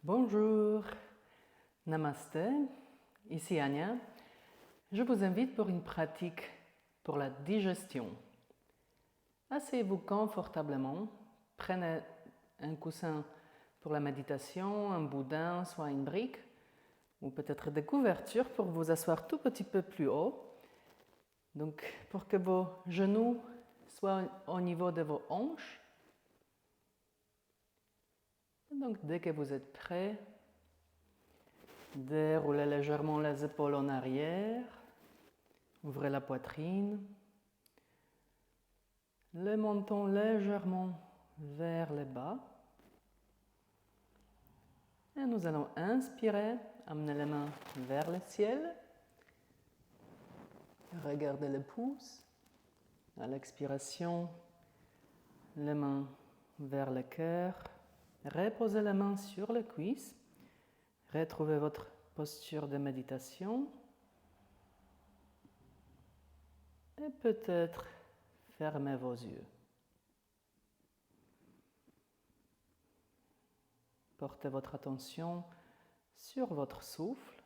Bonjour, Namasté, ici Anya. Je vous invite pour une pratique pour la digestion. Asseyez-vous confortablement, prenez un coussin pour la méditation, un boudin, soit une brique, ou peut-être des couvertures pour vous asseoir tout petit peu plus haut. Donc, pour que vos genoux soient au niveau de vos hanches. Donc, dès que vous êtes prêt, déroulez légèrement les épaules en arrière, ouvrez la poitrine, le menton légèrement vers le bas. Et nous allons inspirer, amener les mains vers le ciel, regardez le pouce. À l'expiration, les mains vers le cœur, reposez les mains sur les cuisses, retrouvez votre posture de méditation et peut-être fermez vos yeux. Portez votre attention sur votre souffle.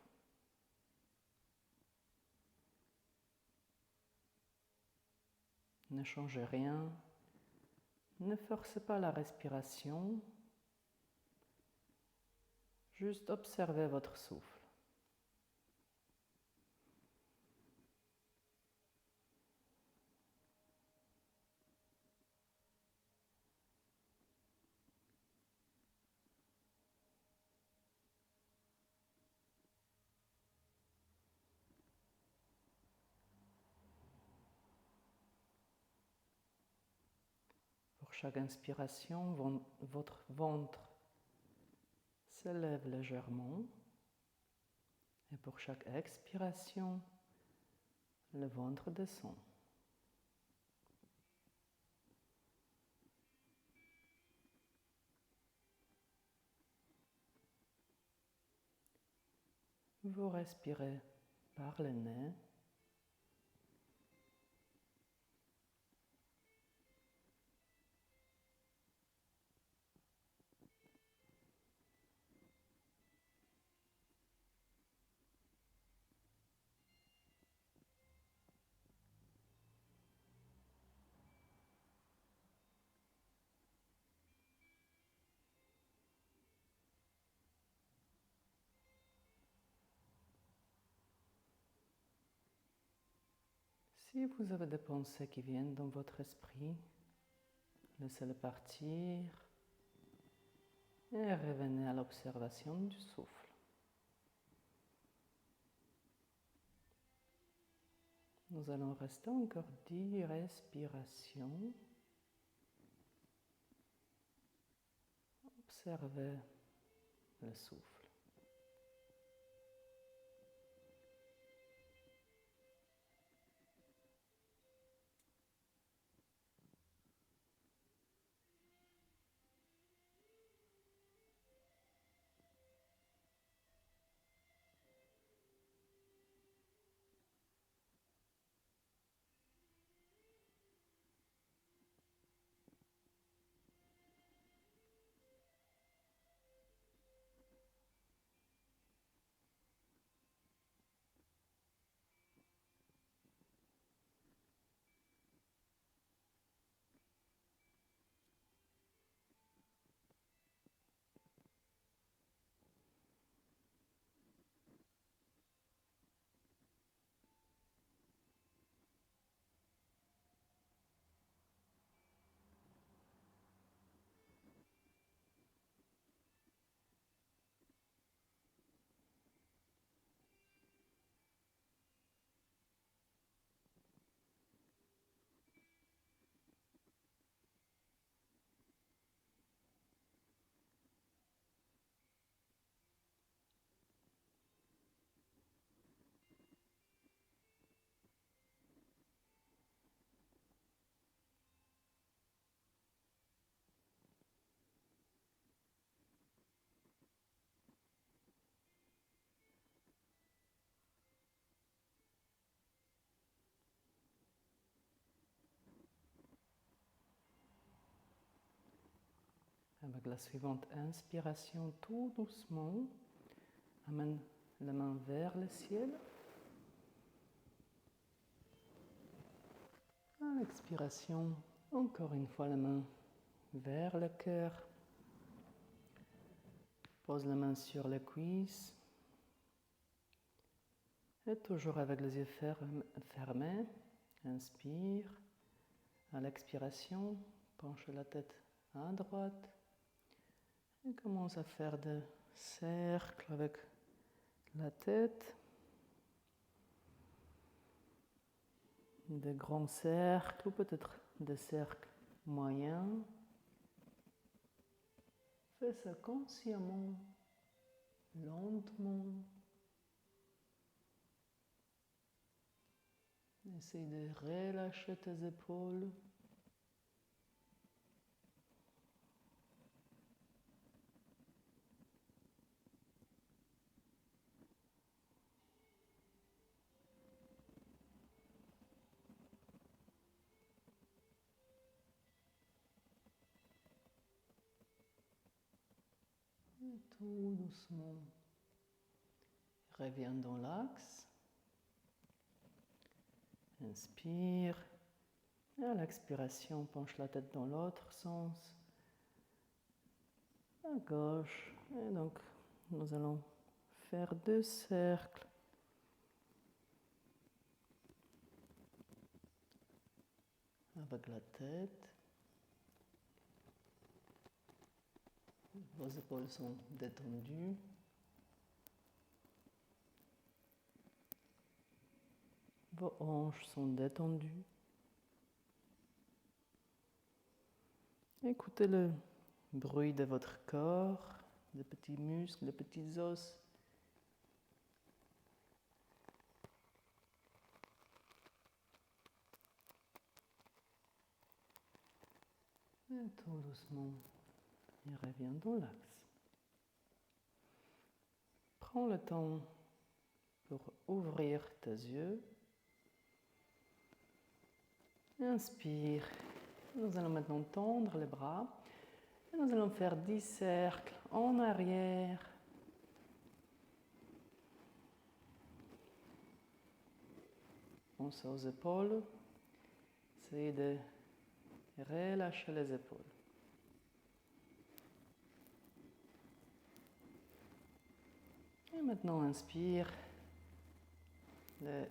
Ne changez rien, ne forcez pas la respiration, juste observez votre souffle. Pour chaque inspiration, votre ventre s'élève légèrement et pour chaque expiration, le ventre descend. Vous respirez par le nez. Si vous avez des pensées qui viennent dans votre esprit, laissez-les partir et revenez à l'observation du souffle. Nous allons rester encore 10 respirations. Observez le souffle. Avec la suivante inspiration, tout doucement, amène la main vers le ciel. À l'expiration, encore une fois la main vers le cœur. Pose la main sur les cuisses. Et toujours avec les yeux fermés, inspire. À l'expiration, penche la tête à droite. Et commence à faire des cercles avec la tête. Des grands cercles ou peut-être des cercles moyens. Fais ça consciemment, lentement. Essaye de relâcher tes épaules. Et tout doucement, reviens dans l'axe. Inspire. Et à l'expiration, penche la tête dans l'autre sens. À gauche. Et donc, nous allons faire 2 cercles. Avec la tête. Vos épaules sont détendues. Vos hanches sont détendues. Écoutez le bruit de votre corps, des petits muscles, des petits os. Et tout doucement, il revient dans l'axe. Prends le temps pour ouvrir tes yeux. Inspire. Nous allons maintenant tendre les bras. Et nous allons faire 10 cercles en arrière. Pense aux épaules. Essayez de relâcher les épaules. Et maintenant, inspire. Le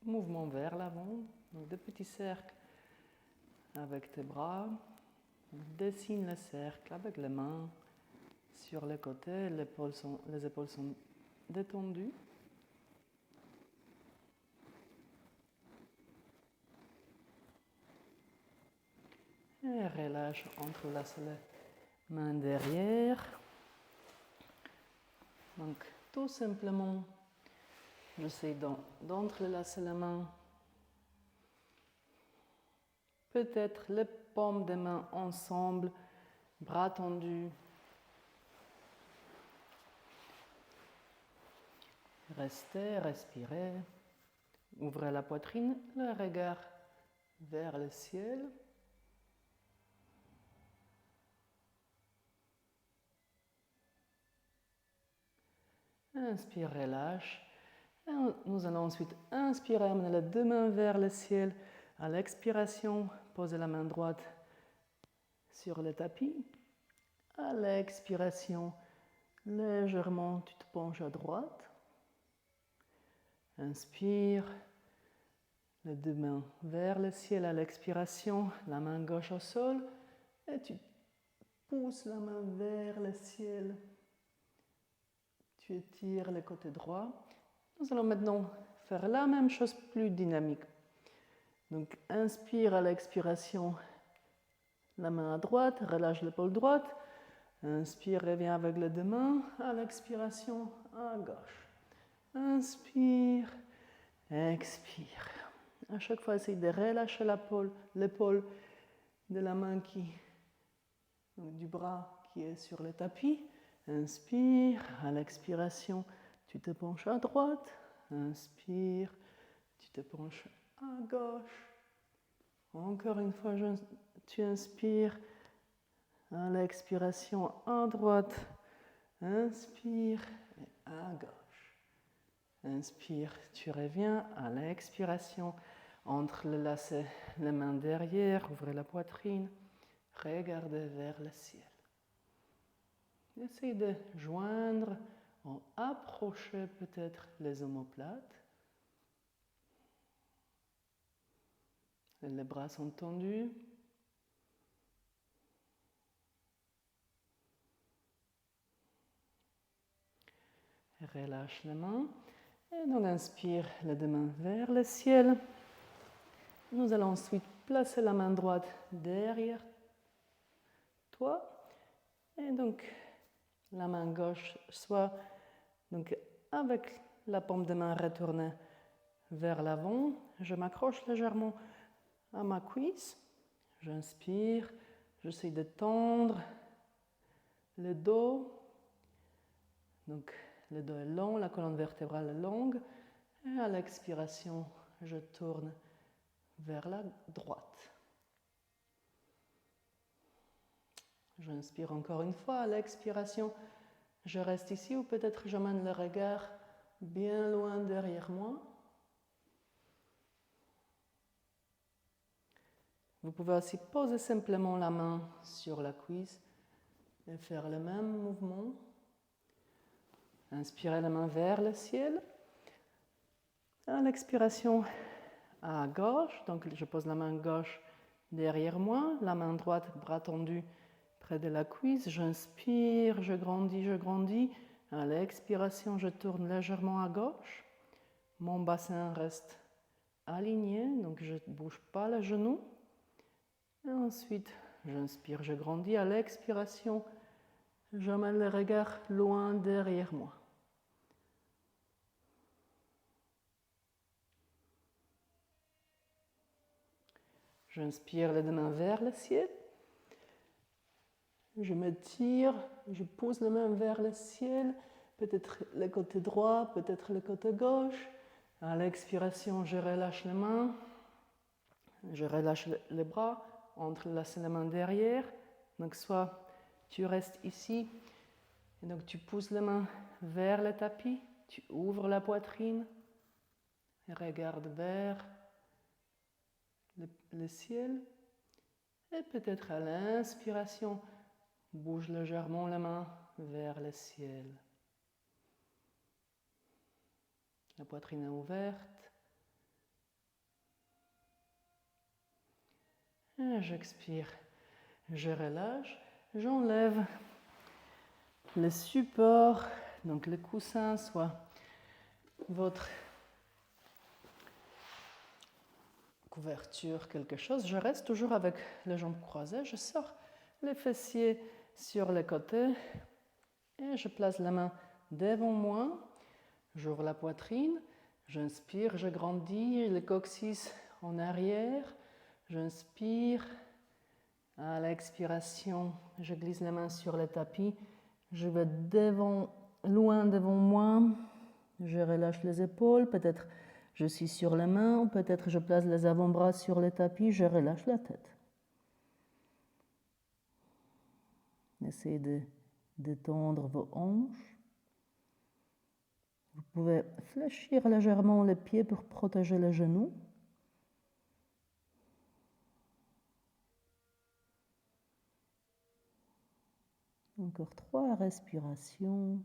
mouvement vers l'avant. Donc, 2 petits cercles avec tes bras. Dessine le cercle avec les mains sur les côtés. Les épaules sont détendues. Et relâche, entrelace les mains derrière. Donc, tout simplement, j'essaie d'entrelacer les mains. Peut-être les paumes des mains ensemble, bras tendus. Restez, respirez. Ouvrez la poitrine, le regard vers le ciel. Inspire, relâche. Et nous allons ensuite inspirer, amener les 2 mains vers le ciel. À l'expiration, posez la main droite sur le tapis. À l'expiration, légèrement, tu te penches à droite. Inspire, les 2 mains vers le ciel. À l'expiration, la main gauche au sol. Et tu pousses la main vers le ciel. Tu étires le côté droit. Nous allons maintenant faire la même chose plus dynamique. Donc, inspire à l'expiration, la main à droite, relâche l'épaule droite. Inspire, reviens avec les 2 mains. À l'expiration, à gauche. Inspire, expire. À chaque fois, essaye de relâcher l'épaule de la main du bras qui est sur le tapis. Inspire, à l'expiration, tu te penches à droite. Inspire, tu te penches à gauche. Encore une fois, tu inspires, À l'expiration, à droite. Inspire et à gauche. Inspire, tu reviens. À l'expiration, entre les lacets, les mains derrière, ouvrez la poitrine. Regardez vers le ciel. Essayez de joindre ou approcher peut-être les omoplates. Les bras sont tendus. Relâche les mains. Et donc inspire les deux mains vers le ciel. Nous allons ensuite placer la main droite derrière toi. Et donc la main gauche soit donc avec la paume de main retournée vers l'avant. Je m'accroche légèrement à ma cuisse. J'inspire. J'essaie de tendre le dos. Donc le dos est long, la colonne vertébrale est longue. Et à l'expiration, je tourne vers la droite. J'inspire encore une fois. À l'expiration, je reste ici ou peut-être j'amène le regard bien loin derrière moi. Vous pouvez aussi poser simplement la main sur la cuisse et faire le même mouvement. Inspirez la main vers le ciel. À l'expiration, à gauche, donc je pose la main gauche derrière moi, la main droite, bras tendu près de la cuisse. J'inspire, je grandis. À l'expiration, je tourne légèrement à gauche. Mon bassin reste aligné, donc je ne bouge pas le genou. Et ensuite, j'inspire, je grandis. À l'expiration, j'amène le regard loin derrière moi. J'inspire les deux mains vers le ciel. Je m'étire, je pousse les mains vers le ciel, peut-être le côté droit, peut-être le côté gauche. À l'expiration, je relâche les mains, je relâche les bras, entrelace les mains derrière. Donc soit tu restes ici, et donc tu pousses les mains vers le tapis, tu ouvres la poitrine, et regarde vers le ciel. Et peut-être à l'inspiration, bouge légèrement les mains vers le ciel. La poitrine est ouverte. Et j'expire. Je relâche. J'enlève le support, donc le coussin, soit votre couverture, quelque chose. Je reste toujours avec les jambes croisées. Je sors les fessiers sur les côtés et je place la main devant moi. J'ouvre la poitrine. J'inspire, je grandis, le coccyx en arrière. J'inspire. À l'expiration, je glisse les mains sur le tapis. Je vais loin devant moi. Je relâche les épaules. Peut-être je suis sur les mains. Peut-être je place les avant-bras sur le tapis. Je relâche la tête. Essayez de détendre vos hanches. Vous pouvez fléchir légèrement les pieds pour protéger les genoux. Encore 3 respirations.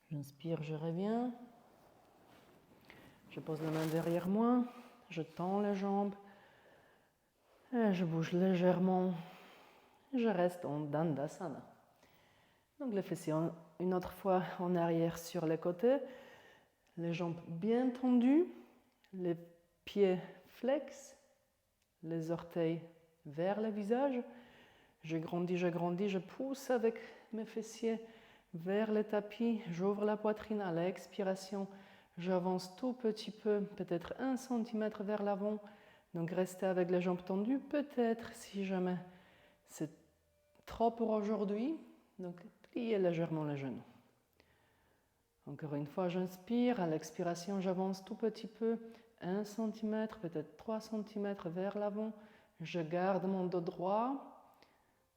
J'inspire, je reviens. Je pose la main derrière moi. Je tends les jambes. Et je bouge légèrement. Je reste en Dandasana. Donc les fessiers une autre fois en arrière sur les côtés. Les jambes bien tendues. Les pieds flex. Les orteils vers le visage. Je grandis, je pousse avec mes fessiers vers le tapis. J'ouvre la poitrine à l'expiration. J'avance tout petit peu, peut-être 1 cm vers l'avant. Donc restez avec les jambes tendues. Peut-être, si jamais c'est trop pour aujourd'hui, donc pliez légèrement les genoux. Encore une fois, j'inspire. À l'expiration, j'avance tout petit peu, 1 cm, peut-être 3 cm vers l'avant. Je garde mon dos droit.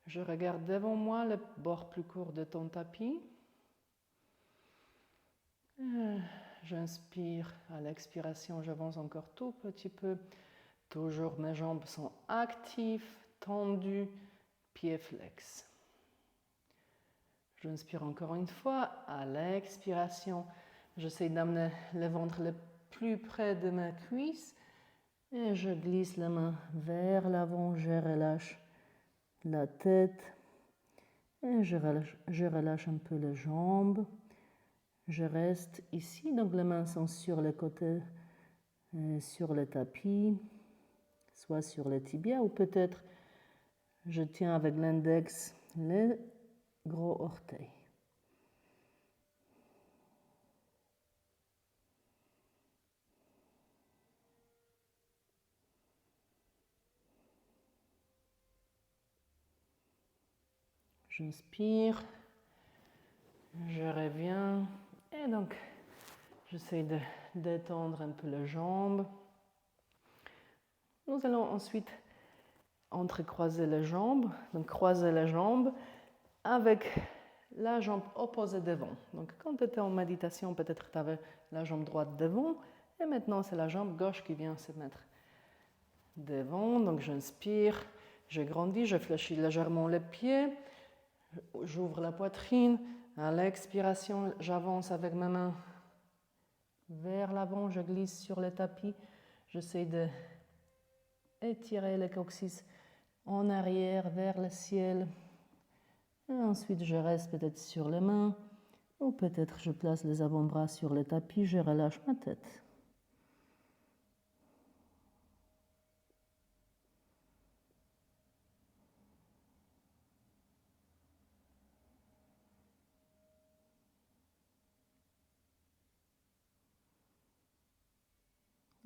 Je regarde devant moi le bord plus court de ton tapis. J'inspire. À l'expiration, j'avance encore tout petit peu. Toujours mes jambes sont actives, tendues, pieds flex. J'inspire encore une fois. À l'expiration, j'essaie d'amener le ventre le plus près de ma cuisse. Et je glisse la main vers l'avant. Je relâche la tête. Et je relâche un peu les jambes. Je reste ici. Donc les mains sont sur les côtés, sur le tapis, soit sur les tibias ou peut-être je tiens avec l'index les gros orteils. J'inspire, je reviens et donc j'essaie de détendre un peu les jambes. Nous allons ensuite entrecroiser les jambes, donc croiser les jambes avec la jambe opposée devant. Donc quand tu étais en méditation, peut-être tu avais la jambe droite devant et maintenant c'est la jambe gauche qui vient se mettre devant. Donc j'inspire, je grandis, je fléchis légèrement les pieds, j'ouvre la poitrine. À l'expiration, j'avance avec mes mains vers l'avant, je glisse sur le tapis, j'essaie de étirer le coccyx en arrière vers le ciel. Et ensuite, je reste peut-être sur les mains ou peut-être je place les avant-bras sur le tapis, je relâche ma tête.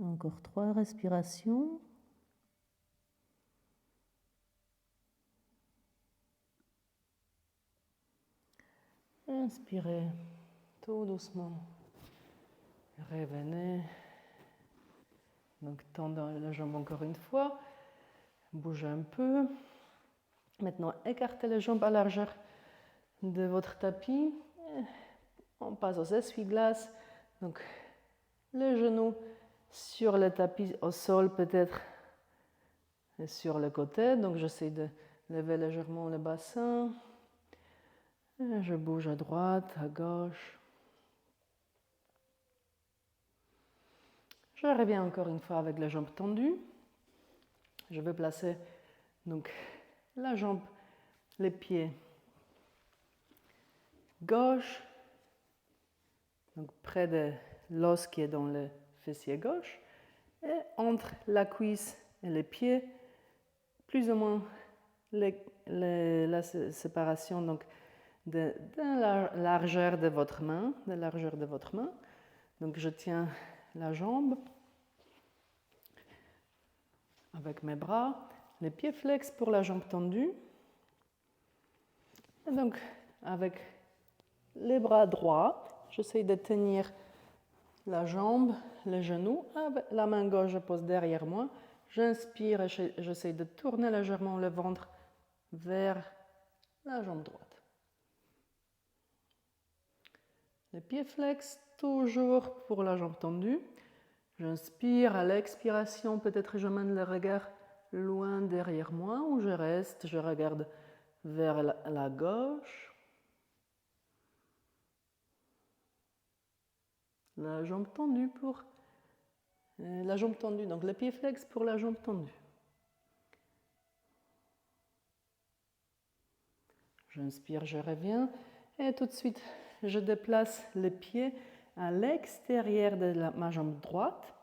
Encore 3 respirations. Inspirez tout doucement. Revenez. Donc tendez la jambe encore une fois. Bougez un peu. Maintenant, écartez les jambes à largeur de votre tapis. On passe aux essuie-glaces. Donc, les genoux sur le tapis, au sol peut-être, et sur le côté. Donc, j'essaie de lever légèrement le bassin. Et je bouge à droite, à gauche. Je reviens encore une fois avec les jambes tendues. Je vais placer donc la jambe, les pieds gauche, donc près de l'os qui est dans le fessier gauche, et entre la cuisse et les pieds, plus ou moins la séparation donc de la largeur de votre main, Donc je tiens la jambe avec mes bras, les pieds flex pour la jambe tendue. Et donc avec les bras droits, j'essaie de tenir la jambe, les genoux. La main gauche, je pose derrière moi. J'inspire et j'essaie de tourner légèrement le ventre vers la jambe droite. Les pieds flex, toujours pour la jambe tendue. J'inspire, à l'expiration, peut-être je mène le regard loin derrière moi ou je reste, je regarde vers la gauche. La jambe tendue pour la jambe tendue, donc le pied flex pour la jambe tendue. J'inspire, je reviens et tout de suite je déplace les pieds à l'extérieur de ma jambe droite.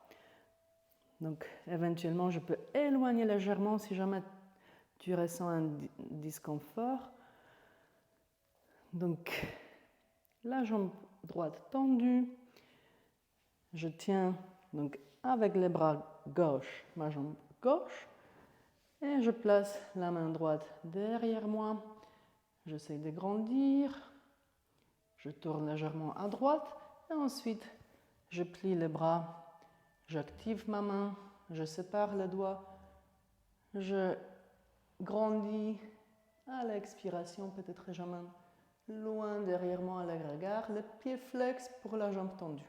Donc éventuellement je peux éloigner légèrement si jamais tu ressens un disconfort. Donc la jambe droite tendue. Je tiens donc avec les bras gauche ma jambe gauche et je place la main droite derrière moi. J'essaie de grandir. Je tourne légèrement à droite Et ensuite, je plie les bras, j'active ma main, je sépare les doigts, je grandis. À l'expiration, peut-être je main loin derrière moi à la regard, les pieds flex pour la jambe tendue.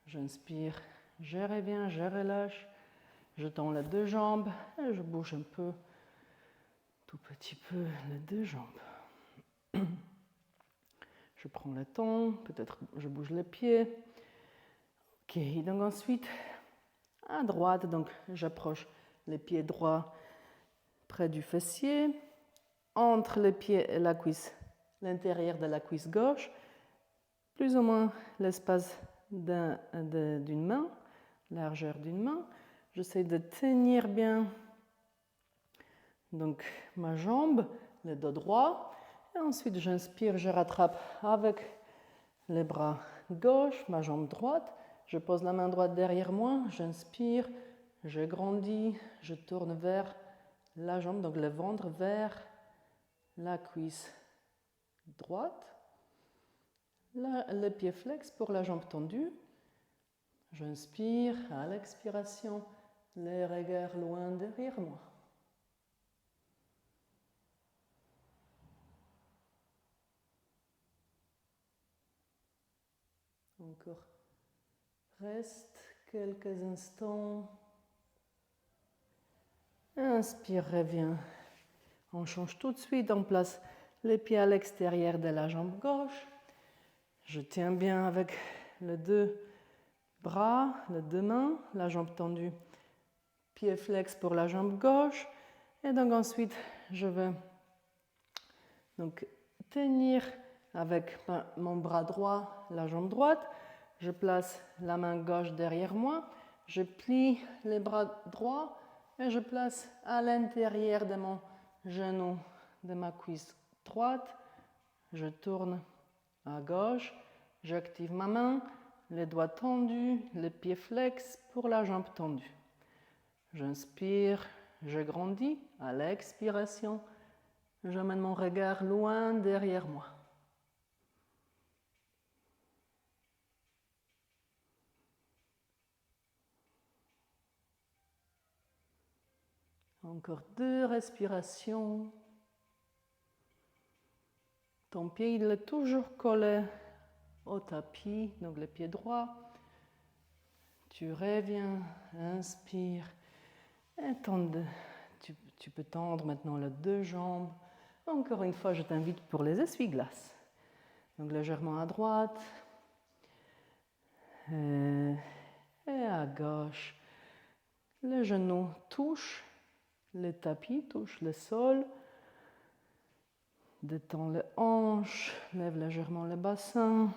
J'inspire, je reviens, je relâche, je tends les deux jambes et je bouge un peu, tout petit peu, les deux jambes. Je prends le temps, peut-être je bouge les pieds. Ok, donc ensuite, à droite, donc j'approche les pieds droits près du fessier, entre les pieds et la cuisse, l'intérieur de la cuisse gauche, plus ou moins l'espace d'une main, largeur d'une main. J'essaie de tenir bien donc ma jambe, le dos droit. Et ensuite, j'inspire, je rattrape avec les bras gauche, ma jambe droite. Je pose la main droite derrière moi, j'inspire, je grandis, je tourne vers la jambe, donc le ventre vers la cuisse droite. Le pied flex pour la jambe tendue. J'inspire, à l'expiration, les regards loin derrière moi. Encore. Reste quelques instants. Inspire, reviens. On change tout de suite, on place les pieds à l'extérieur de la jambe gauche. Je tiens bien avec les deux bras, les deux mains, la jambe tendue. Pied flex pour la jambe gauche. Et donc ensuite, je vais donc tenir avec mon bras droit la jambe droite. Je place la main gauche derrière moi. Je plie les bras droits et je place à l'intérieur de mon genou, de ma cuisse droite. Je tourne à gauche. J'active ma main, les doigts tendus, les pieds flex pour la jambe tendue. J'inspire, je grandis. À l'expiration, j'amène mon regard loin derrière moi. Encore 2 respirations. Ton pied il est toujours collé au tapis, donc le pied droit. Tu reviens, inspire. Et tu peux tendre maintenant les deux jambes. Encore une fois, je t'invite pour les essuie-glaces. Donc légèrement à droite et à gauche. Les genoux touchent le tapis, touchent le sol. Détends les hanches, lève légèrement le bassin.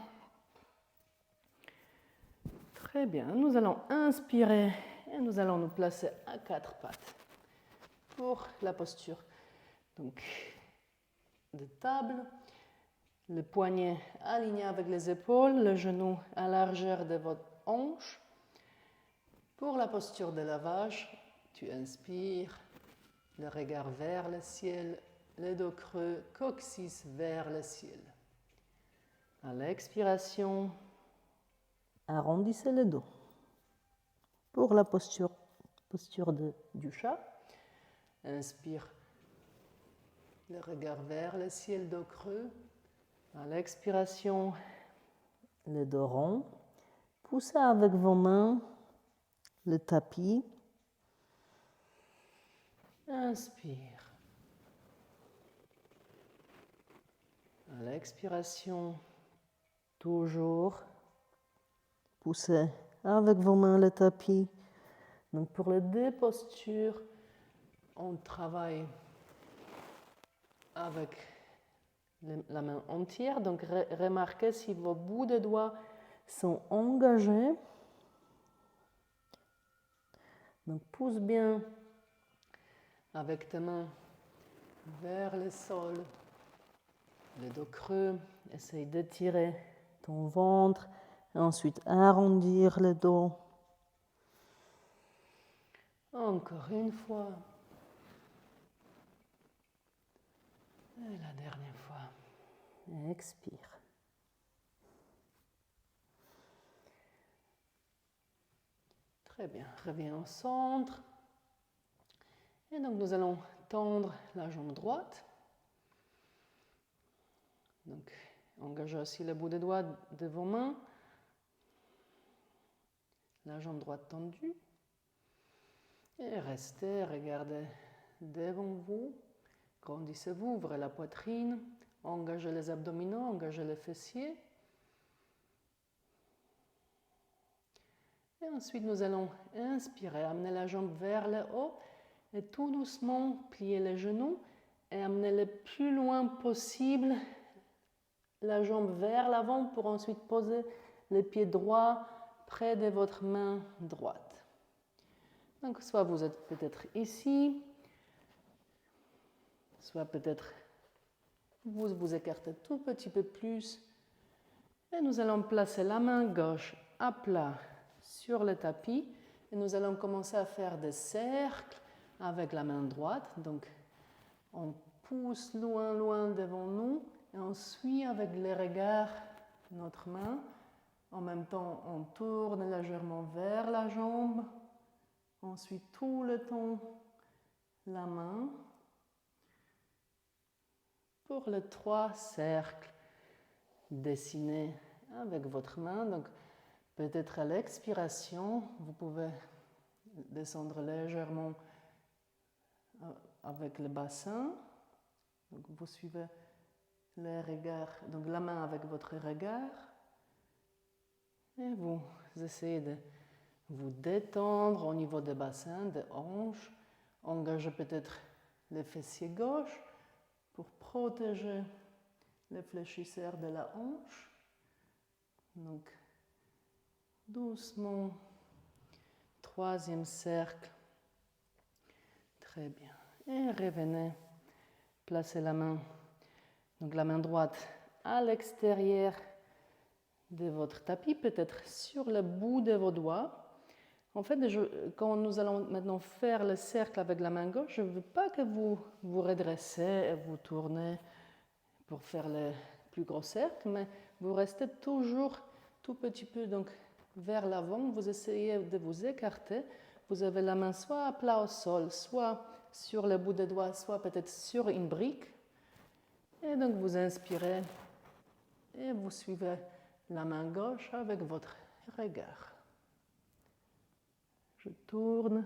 Très bien, nous allons inspirer et nous allons nous placer à 4 pattes pour la posture donc, de table. Les poignets alignés avec les épaules, les genoux à largeur de votre hanche. Pour la posture de lavage, tu inspires, le regard vers le ciel, le dos creux, coccyx vers le ciel. À l'expiration, arrondissez le dos. Pour la posture du chat, inspire, le regard vers le ciel, dos creux. À l'expiration, le dos rond. Poussez avec vos mains le tapis. Inspire. À l'expiration, toujours poussez avec vos mains le tapis. Donc pour les deux postures, on travaille avec la main entière. Donc remarquez si vos bouts de doigts sont engagés. Donc pousse bien avec tes mains vers le sol, le dos creux. Essaye d'étirer ton ventre et ensuite arrondir le dos. encore une fois. Et la dernière fois. Expire. Très bien. Reviens au centre. Et donc nous allons tendre la jambe droite. Donc engagez aussi le bout des doigts de vos mains. La jambe droite tendue. Et restez, regardez devant vous. Grandissez-vous, ouvrez la poitrine. Engagez les abdominaux, engagez les fessiers. Et ensuite, nous allons inspirer, amener la jambe vers le haut et tout doucement plier les genoux et amener le plus loin possible la jambe vers l'avant pour ensuite poser le pied droit près de votre main droite. Donc, soit vous êtes peut-être ici, soit peut-être vous vous écartez tout petit peu plus. Et nous allons placer la main gauche à plat sur le tapis. Et nous allons commencer à faire des cercles avec la main droite. Donc, on pousse loin, loin devant nous. Et on suit avec les regards notre main. En même temps, on tourne légèrement vers la jambe. On suit tout le temps la main. Pour les 3 cercles dessinés avec votre main. Donc, peut-être à l'expiration, vous pouvez descendre légèrement avec le bassin. Donc, vous suivez les regards, donc la main avec votre regard. Et vous essayez de vous détendre au niveau des bassins, des hanches. Engagez peut-être les fessiers gauche pour protéger les fléchisseurs de la hanche. Donc, doucement, 3e cercle. Très bien. Et revenez, placez la main, donc la main droite à l'extérieur de votre tapis, peut-être sur le bout de vos doigts. En fait, quand nous allons maintenant faire le cercle avec la main gauche, je ne veux pas que vous vous redressez et vous tournez pour faire le plus gros cercle, mais vous restez toujours tout petit peu donc, vers l'avant. Vous essayez de vous écarter. Vous avez la main soit à plat au sol, soit sur le bout des doigts, soit peut-être sur une brique. Et donc vous inspirez et vous suivez la main gauche avec votre regard. Je tourne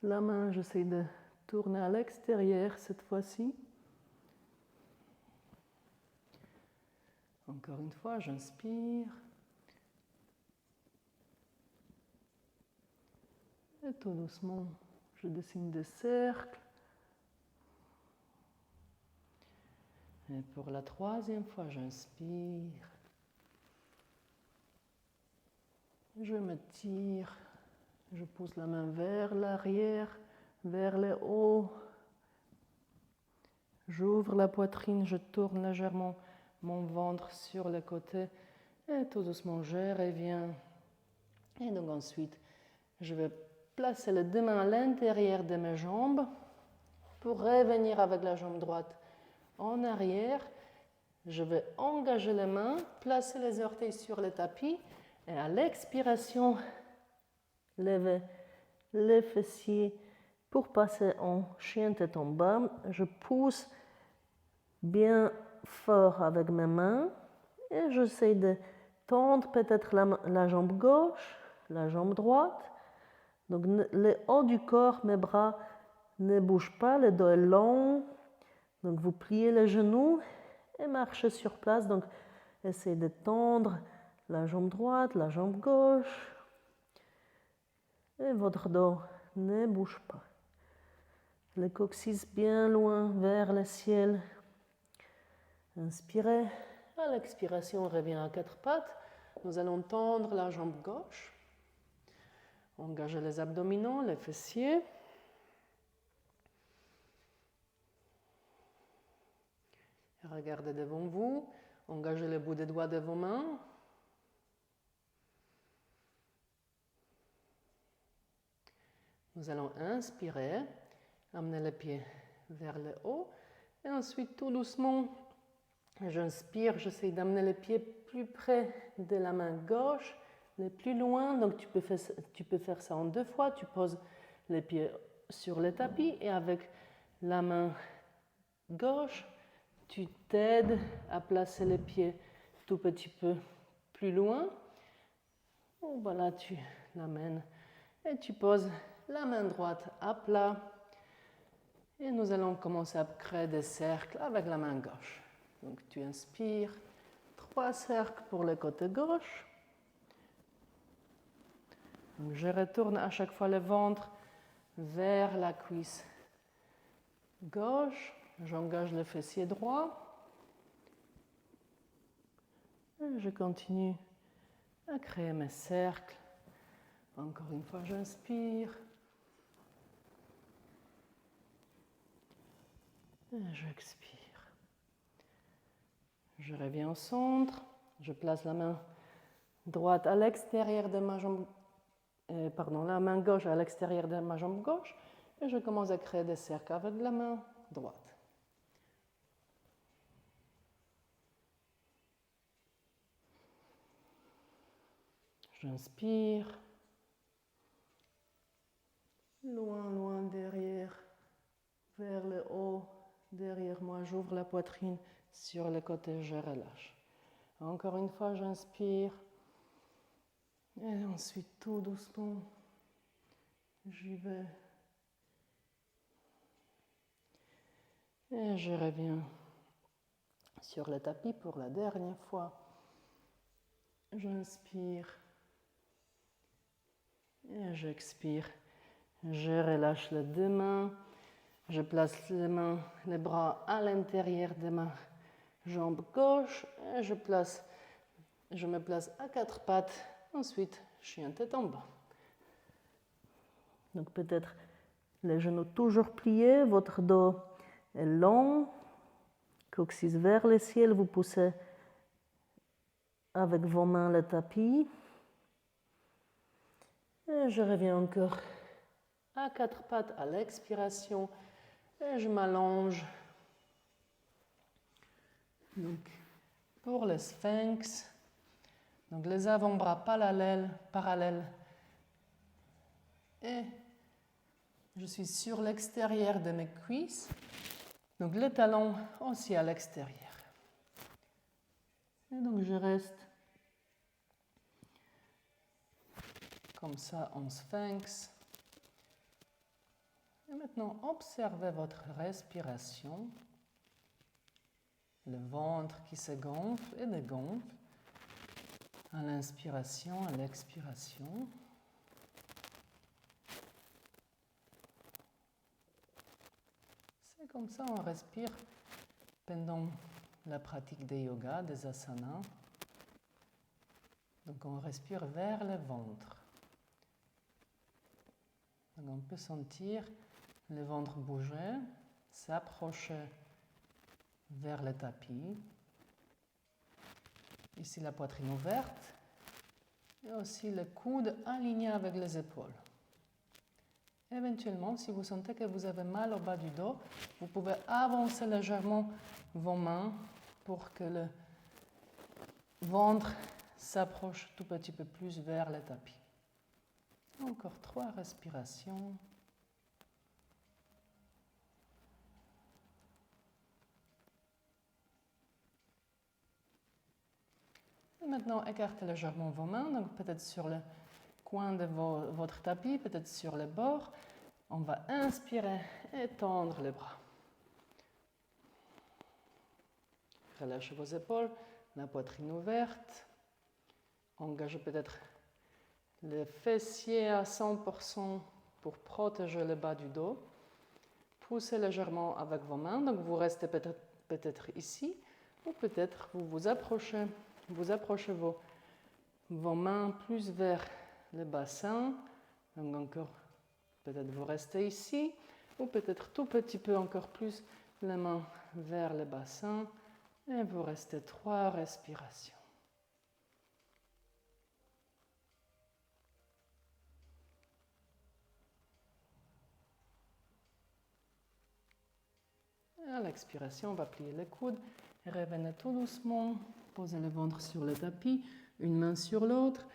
la main, j'essaie de tourner à l'extérieur cette fois-ci. Encore une fois, j'inspire. Et tout doucement, je dessine des cercles. Et pour la 3e fois, j'inspire. Je me tire. Je pousse la main vers l'arrière, vers le haut. J'ouvre la poitrine, je tourne légèrement mon ventre sur le côté. Et tout doucement, je reviens. Et donc ensuite, je vais placer les 2 mains à l'intérieur de mes jambes pour revenir avec la jambe droite en arrière. Je vais engager les mains, placer les orteils sur le tapis et à l'expiration, lever les fessiers pour passer en chien tête en bas. Je pousse bien fort avec mes mains et j'essaie de tendre peut-être la jambe gauche, la jambe droite. Donc le haut du corps, mes bras ne bougent pas, le dos est long. Donc vous pliez les genoux et marchez sur place. Donc essayez de tendre la jambe droite, la jambe gauche. Et votre dos ne bouge pas. Le coccyx bien loin vers le ciel. Inspirez. À l'expiration, on revient à 4 pattes. Nous allons tendre la jambe gauche. Engagez les abdominaux, les fessiers. Regardez devant vous. Engagez le bout des doigts de vos mains. Nous allons inspirer, amener les pieds vers le haut. Et ensuite, tout doucement, j'inspire, j'essaie d'amener les pieds plus près de la main gauche, les plus loin. Donc, tu peux faire ça en 2 fois. Tu poses les pieds sur le tapis et avec la main gauche, tu t'aides à placer les pieds tout petit peu plus loin. Et voilà, tu l'amènes et tu poses la main droite à plat. Et nous allons commencer à créer des cercles avec la main gauche. Donc tu inspires, 3 cercles pour le côté gauche. Donc, je retourne à chaque fois le ventre vers la cuisse gauche. J'engage le fessier droit. Et je continue à créer mes cercles. Encore une fois, j'inspire. Et j'expire. Je reviens au centre. Je place la main droite à l'extérieur de ma jambe, la main gauche à l'extérieur de ma jambe gauche. Et je commence à créer des cercles avec la main droite. J'inspire. Loin, loin derrière, vers le haut, derrière moi. J'ouvre la poitrine sur le côté, je relâche. Encore une fois, j'inspire. Et ensuite, tout doucement, j'y vais. Et je reviens sur le tapis pour la dernière fois. J'inspire. Et j'expire. Je relâche les 2 mains. Je place les bras à l'intérieur de ma jambe gauche. Et je me place à 4 pattes. Ensuite, chien tête en bas. Donc peut-être les genoux toujours pliés, votre dos est long, coccyx vers le ciel, vous poussez avec vos mains le tapis. Et je reviens encore à 4 pattes à l'expiration et je m'allonge. Donc, pour le sphinx, donc les avant-bras parallèles et je suis sur l'extérieur de mes cuisses, donc les talons aussi à l'extérieur. Et donc je reste comme ça en sphinx. Et maintenant, observez votre respiration, le ventre qui se gonfle et dégonfle à l'inspiration, à l'expiration. C'est comme ça on respire pendant la pratique des yoga, des asanas. Donc on respire vers le ventre. Donc on peut sentir le ventre bouger, s'approcher vers le tapis. Ici la poitrine ouverte et aussi le coude aligné avec les épaules. Éventuellement, si vous sentez que vous avez mal au bas du dos, vous pouvez avancer légèrement vos mains pour que le ventre s'approche tout petit peu plus vers le tapis. Encore 3 respirations. Et maintenant, écartez légèrement vos mains, donc peut-être sur le coin de votre tapis, peut-être sur le bord. On va inspirer et tendre les bras. Relâchez vos épaules, la poitrine ouverte. Engagez peut-être les fessiers à 100% pour protéger le bas du dos. Poussez légèrement avec vos mains, donc vous restez peut-être ici, ou peut-être vous approchez vos mains plus vers le bassin. Donc encore, peut-être vous restez ici, ou peut-être tout petit peu encore plus les mains vers le bassin. Et vous restez 3 respirations. À l'expiration, on va plier les coudes. Revenez tout doucement. Posez le ventre sur le tapis, une main sur l'autre.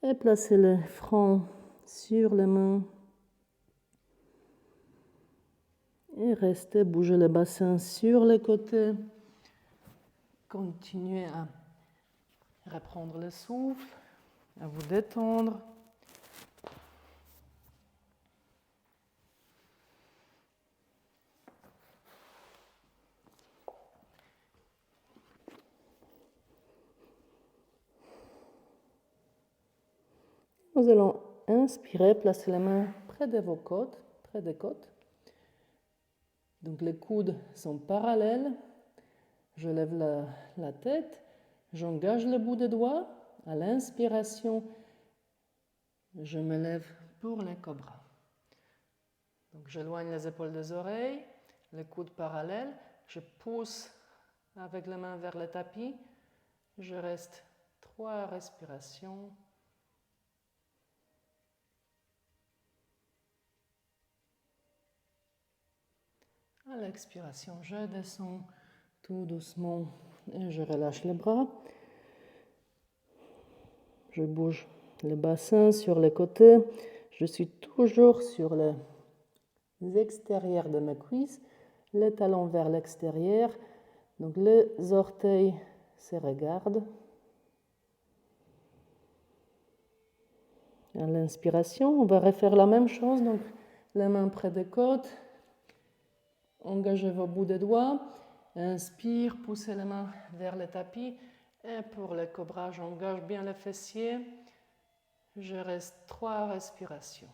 Et placez le front sur les mains. Et restez, bougez le bassin sur les côtés. Continuez à reprendre le souffle, à vous détendre. Nous allons inspirer, placer les mains près de vos côtes, près des côtes. Donc les coudes sont parallèles. Je lève la tête, j'engage le bout des doigts. À l'inspiration, je me lève pour les cobras. Donc j'éloigne les épaules des oreilles, les coudes parallèles. Je pousse avec les mains vers le tapis. Je reste 3 respirations. À l'expiration, je descends tout doucement et je relâche les bras. Je bouge le bassin sur les côtés. Je suis toujours sur les extérieurs de mes cuisses, les talons vers l'extérieur. Donc les orteils se regardent. À l'inspiration, on va refaire la même chose. Donc les mains près des côtes. Engagez vos bouts de doigts. Inspire, poussez les mains vers le tapis. Et pour le cobra, j'engage bien les fessiers. Je reste 3 respirations.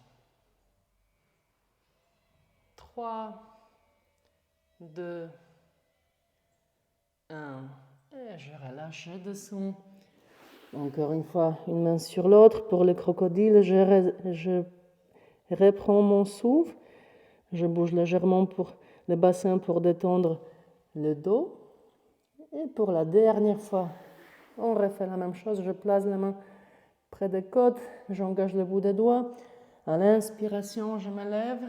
3, 2, 1. Et je relâche, je descends. Encore une fois, une main sur l'autre. Pour le crocodile, je reprends mon souffle. Je bouge légèrement pour le bassin pour détendre le dos. Et pour la dernière fois, on refait la même chose. Je place la main près des côtes, j'engage le bout des doigts. À l'inspiration, je me lève.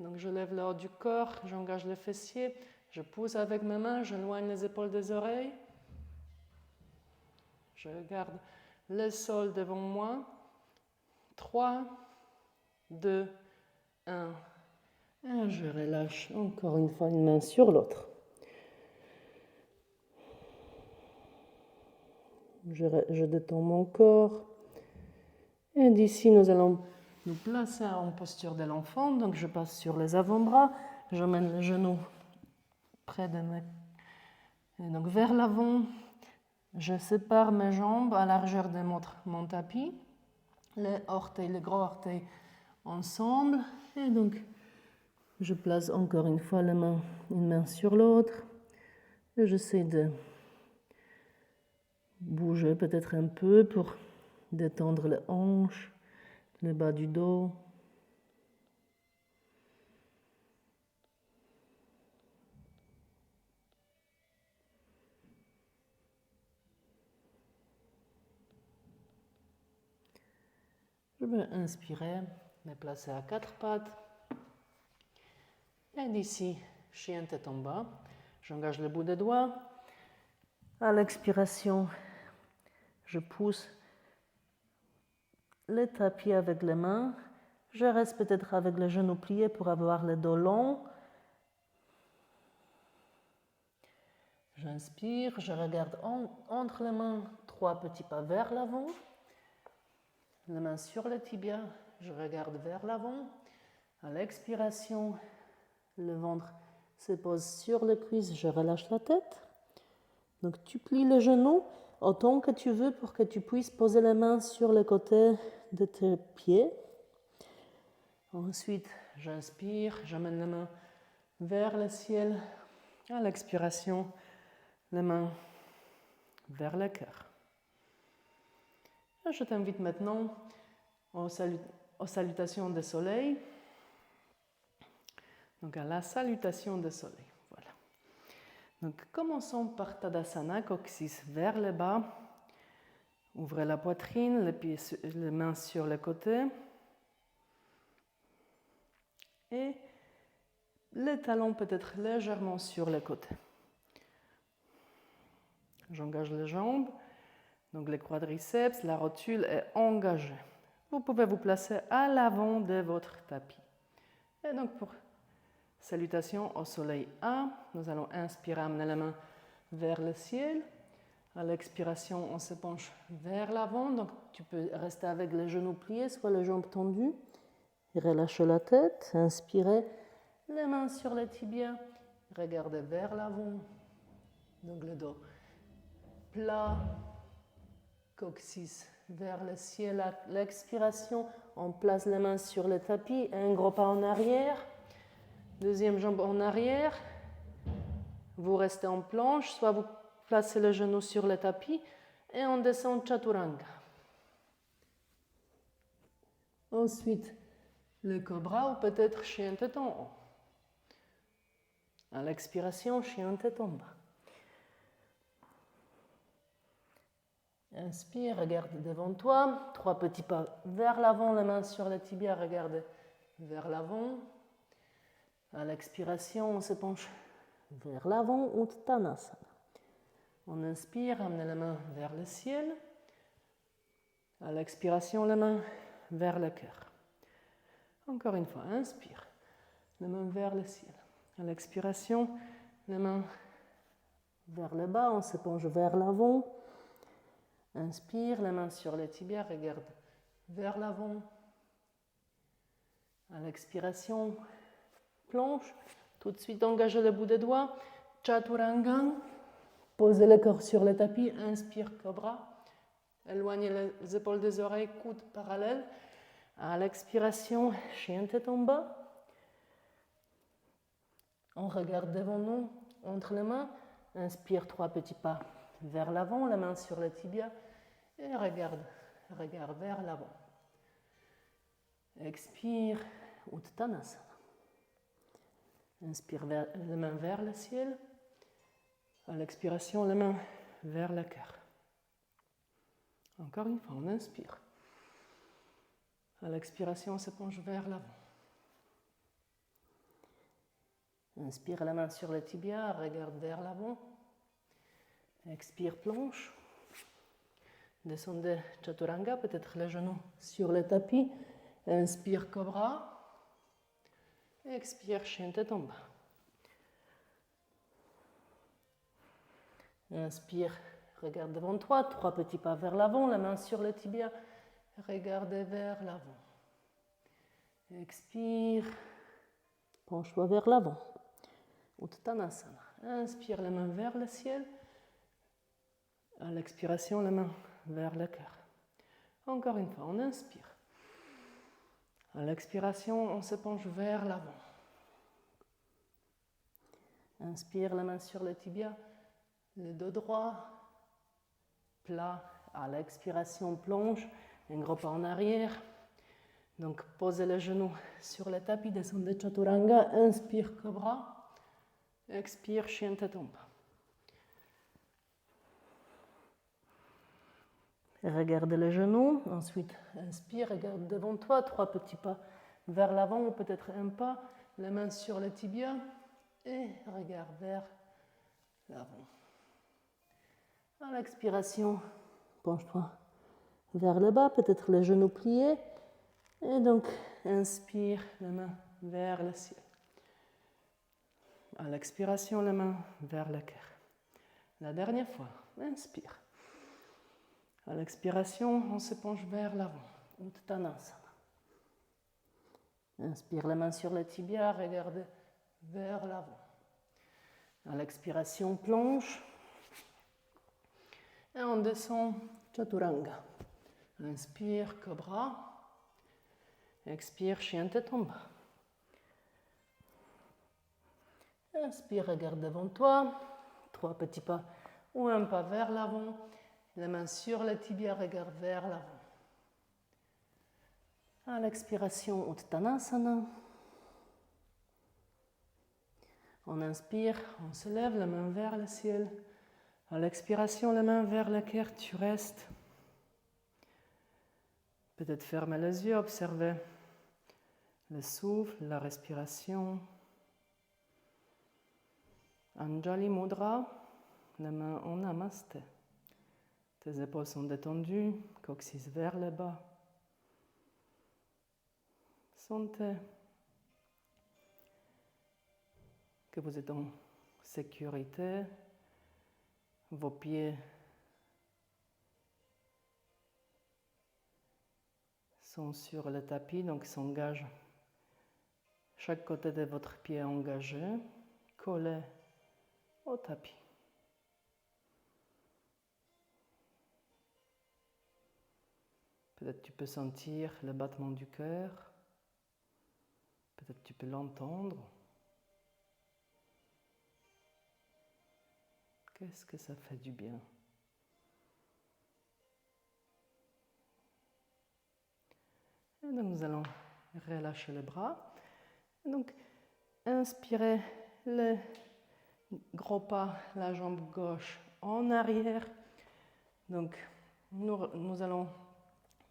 Donc je lève le haut du corps, j'engage le fessier. Je pousse avec mes mains, j'éloigne les épaules des oreilles. Je regarde le sol devant moi. 3, 2, 1. Et je relâche encore une fois une main sur l'autre. Je détends mon corps. Et d'ici, nous allons nous placer en posture de l'enfant. Donc, je passe sur les avant-bras. J'emmène les genoux près de mes... Et donc, vers l'avant. Je sépare mes jambes à la largeur de mon tapis. Les gros orteils ensemble. Et donc, je place encore une fois une main sur l'autre. Et j'essaie de bouger peut-être un peu pour détendre les hanches, le bas du dos. Je vais inspirer, me placer à 4 pattes. Et d'ici, chien tête en bas. J'engage le bout des doigts. À l'expiration, je pousse le tapis avec les mains. Je reste peut-être avec les genoux pliés pour avoir le dos long. J'inspire, je regarde entre les mains 3 petits pas vers l'avant. Les mains sur le tibia, je regarde vers l'avant. À l'expiration, le ventre se pose sur le cuisse, je relâche la tête. Donc tu plies les genoux autant que tu veux pour que tu puisses poser les mains sur le côté de tes pieds. Ensuite, j'inspire, j'amène les mains vers le ciel. À l'expiration, les mains vers le cœur. Je t'invite maintenant aux salutations de soleil. Donc à la salutation de soleil. Voilà. Donc commençons par Tadasana, coccyx vers le bas. Ouvrez la poitrine, les mains sur le côté. Et les talons peut-être légèrement sur les côtés. J'engage les jambes, donc les quadriceps, la rotule est engagée. Vous pouvez vous placer à l'avant de votre tapis. Et donc pour salutation au soleil 1, nous allons inspirer, amener la main vers le ciel. À l'expiration, on se penche vers l'avant, donc tu peux rester avec les genoux pliés, soit les jambes tendues. Relâchez la tête, inspirez, les mains sur les tibias, regardez vers l'avant, donc le dos plat, coccyx vers le ciel. À l'expiration, on place les mains sur le tapis, un gros pas en arrière, deuxième jambe en arrière, vous restez en planche, soit vous placez le genou sur le tapis et on descend Chaturanga. Ensuite, le cobra ou peut-être chien tête en haut. À l'expiration, chien tête en bas. Inspire, regarde devant toi. 3 petits pas vers l'avant, les mains sur le tibia, regarde vers l'avant. À l'expiration, on se penche vers l'avant, Uttanasana. On inspire, amenez la main vers le ciel. À l'expiration, la main vers le cœur. Encore une fois, inspire, la main vers le ciel. À l'expiration, la main vers le bas, on se penche vers l'avant. Inspire, la main sur les tibias, regarde vers l'avant. À l'expiration, planche. Tout de suite, engagez le bout des doigts. Chaturanga. Posez le corps sur le tapis. Inspire, cobra. Éloignez les épaules des oreilles, coudes parallèles. À l'expiration, chien tête en bas. On regarde devant nous, entre les mains. Inspire, 3 petits pas vers l'avant, la main sur le tibia. Et regarde vers l'avant. Expire, Uttanasana. Inspire, les mains vers le ciel. À l'expiration, les mains vers le cœur. Encore une fois, on inspire. À l'expiration, on se penche vers l'avant. Inspire, la main sur le tibia, regarde vers l'avant. Expire, planche. Descendez Chaturanga, peut-être les genoux sur le tapis. Inspire, cobra. Expire, chien tête en bas. Inspire, regarde devant toi, 3 petits pas vers l'avant, la main sur le tibia. Regardez vers l'avant. Expire, penche-toi vers l'avant. Uttanasana. Inspire, la main vers le ciel. À l'expiration, la main vers le cœur. Encore une fois, on inspire. À l'expiration, on se penche vers l'avant. Inspire, la main sur le tibia, le dos droit, plat. À l'expiration, plonge, un gros pas en arrière. Donc, posez les genoux sur le tapis, descendez Chaturanga. Inspire, cobra. Expire, chien tête en bas. Regarde les genoux, ensuite inspire, regarde devant toi, 3 petits pas vers l'avant ou peut-être un pas, les mains sur le tibia et regarde vers l'avant. À l'expiration, penche-toi vers le bas, peut-être les genoux pliés et donc inspire, les mains vers le ciel. À l'expiration, les mains vers le cœur. La dernière fois, inspire. À l'expiration, on se penche vers l'avant. Uttanasana. Inspire les mains sur le tibia, regarde vers l'avant. À l'expiration, plonge. Et on descend Chaturanga. Inspire, cobra. Expire, chien tête en bas. Inspire, regarde devant toi. 3 petits pas ou un pas vers l'avant. Les mains sur le tibia, regarde vers l'avant. À l'expiration, Uttanasana. On inspire, on se lève, la main vers le ciel. À l'expiration, la main vers le cœur, tu restes. Peut-être fermer les yeux, observer le souffle, la respiration. Anjali Mudra, les mains en Namasté. Tes épaules sont détendues, coccyx vers le bas. Sentez que vous êtes en sécurité. Vos pieds sont sur le tapis, donc s'engagent. Chaque côté de votre pied est engagé, collé au tapis. Peut-être tu peux sentir le battement du cœur. Peut-être tu peux l'entendre. Qu'est-ce que ça fait du bien? Et donc nous allons relâcher les bras. Et donc inspirez le gros pas, la jambe gauche en arrière. Donc nous allons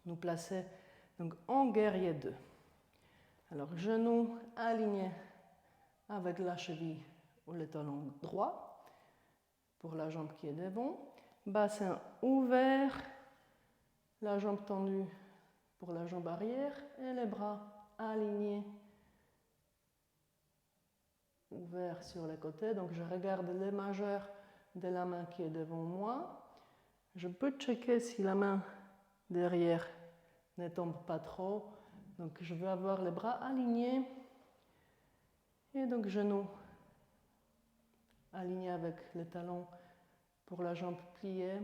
nous placer donc, en guerrier 2. Alors genoux alignés avec la cheville ou le talon droit pour la jambe qui est devant. Bassin ouvert, la jambe tendue pour la jambe arrière et les bras alignés, ouverts sur les côtés. Donc je regarde le majeur de la main qui est devant moi. Je peux checker si la main derrière ne tombe pas trop. Donc je veux avoir les bras alignés et donc genoux alignés avec les talons pour la jambe pliée.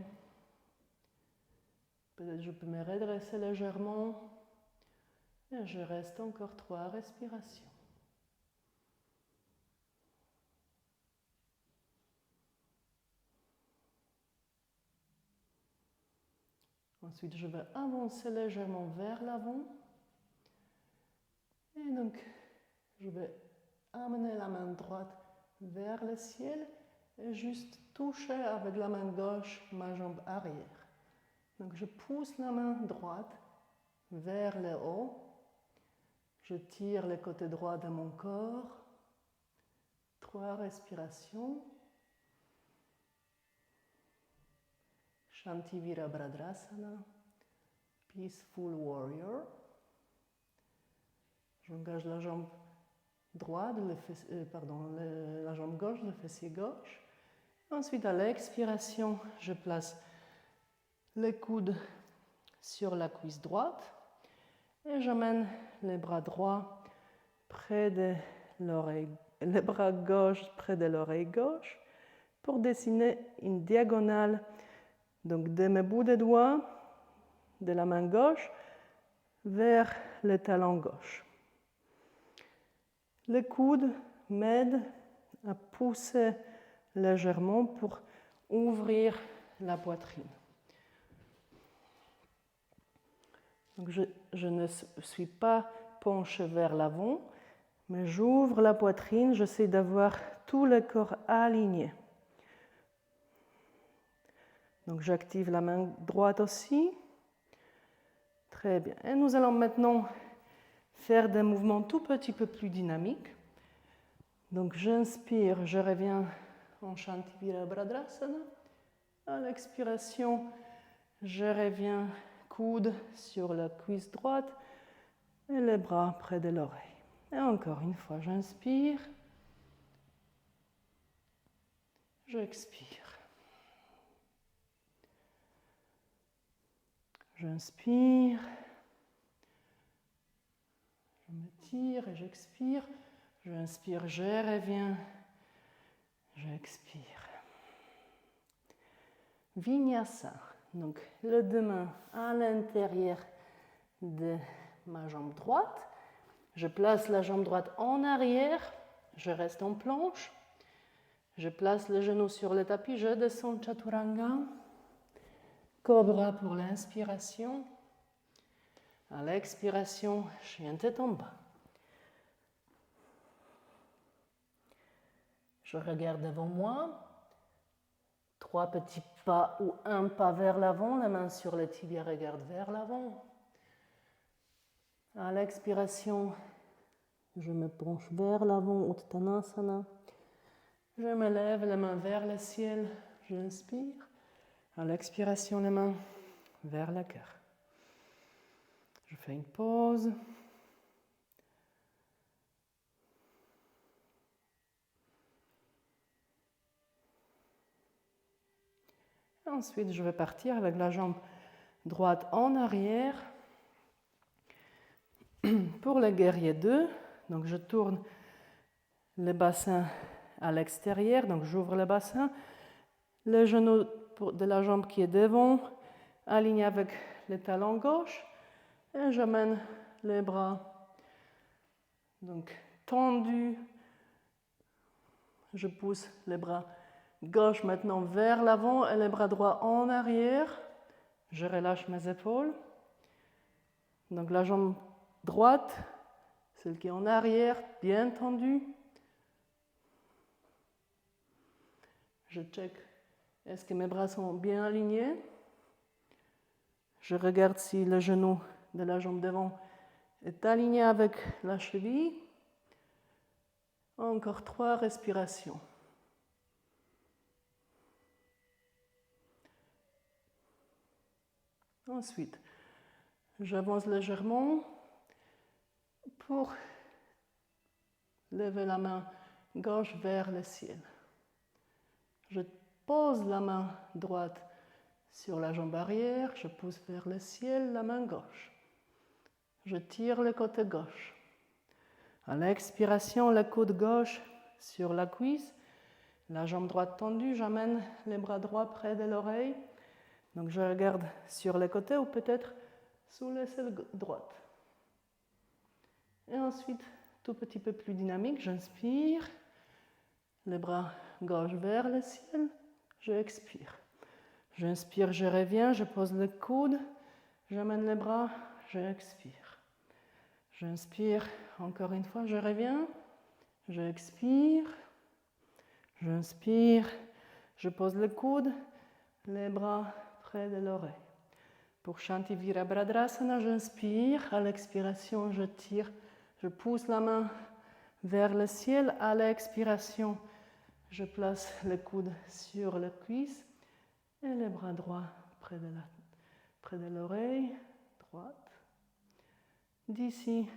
Peut-être je peux me redresser légèrement et je reste encore 3 respirations. Ensuite, je vais avancer légèrement vers l'avant. Et donc, je vais amener la main droite vers le ciel et juste toucher avec la main gauche ma jambe arrière. Donc, je pousse la main droite vers le haut. Je tire le côté droit de mon corps. 3 respirations. Shanti Virabhadrasana, Peaceful Warrior. J'engage la jambe droite, la jambe gauche, le fessier gauche. Ensuite, à l'expiration, je place les coudes sur la cuisse droite et j'amène les bras droits près de l'oreille, les bras gauche près de l'oreille gauche pour dessiner une diagonale. Donc de mes bouts de doigts de la main gauche vers le talon gauche. Le coude m'aide à pousser légèrement pour ouvrir la poitrine. Donc je ne suis pas penchée vers l'avant, mais j'ouvre la poitrine, j'essaie d'avoir tout le corps aligné. Donc j'active la main droite aussi. Très bien. Et nous allons maintenant faire des mouvements tout petit peu plus dynamiques. Donc j'inspire, je reviens en Shanti Virabhadrasana. À l'expiration, je reviens coude sur la cuisse droite et les bras près de l'oreille. Et encore une fois, j'inspire. J'expire. J'inspire, je m'étire et j'expire. J'inspire, je reviens, j'expire. Vinyasa, donc les deux mains à l'intérieur de ma jambe droite. Je place la jambe droite en arrière, je reste en planche. Je place le genou sur le tapis, je descends Chaturanga. Cobra pour l'inspiration. À l'expiration, chien tête en bas. Je regarde devant moi. 3 petits pas ou un pas vers l'avant. La main sur le tibia regarde vers l'avant. À l'expiration, je me penche vers l'avant, Uttanasana. Je me lève, les mains vers le ciel, j'inspire. À l'expiration, les mains vers le cœur. Je fais une pause. Ensuite, je vais partir avec la jambe droite en arrière. Pour le guerrier 2, donc je tourne le bassin à l'extérieur, donc j'ouvre le bassin, le genou de la jambe qui est devant, aligné avec le talon gauche, et j'amène les bras donc tendus. Je pousse les bras gauche maintenant vers l'avant et les bras droits en arrière. Je relâche mes épaules. Donc la jambe droite, celle qui est en arrière, bien tendue. Je check, est-ce que mes bras sont bien alignés? Je regarde si le genou de la jambe devant est aligné avec la cheville. Encore 3 respirations. Ensuite, j'avance légèrement pour lever la main gauche vers le ciel. Je pose la main droite sur la jambe arrière, je pousse vers le ciel la main gauche. Je tire le côté gauche. À l'expiration, le coude gauche sur la cuisse, la jambe droite tendue, j'amène les bras droits près de l'oreille. Donc je regarde sur le côté ou peut-être sous l'aisselle droite. Et ensuite, tout petit peu plus dynamique, j'inspire, les bras gauche vers le ciel, je expire. J'inspire, je reviens, je pose le coude, j'amène les bras, je expire. J'inspire, encore une fois, je reviens, je expire, j'inspire, je pose le coude, les bras près de l'oreille. Pour Shanti Virabhadrasana, j'inspire, à l'expiration, je tire, je pousse la main vers le ciel, à l'expiration, je place le coude sur la cuisse et les bras droits près de l'oreille droite. D'ici,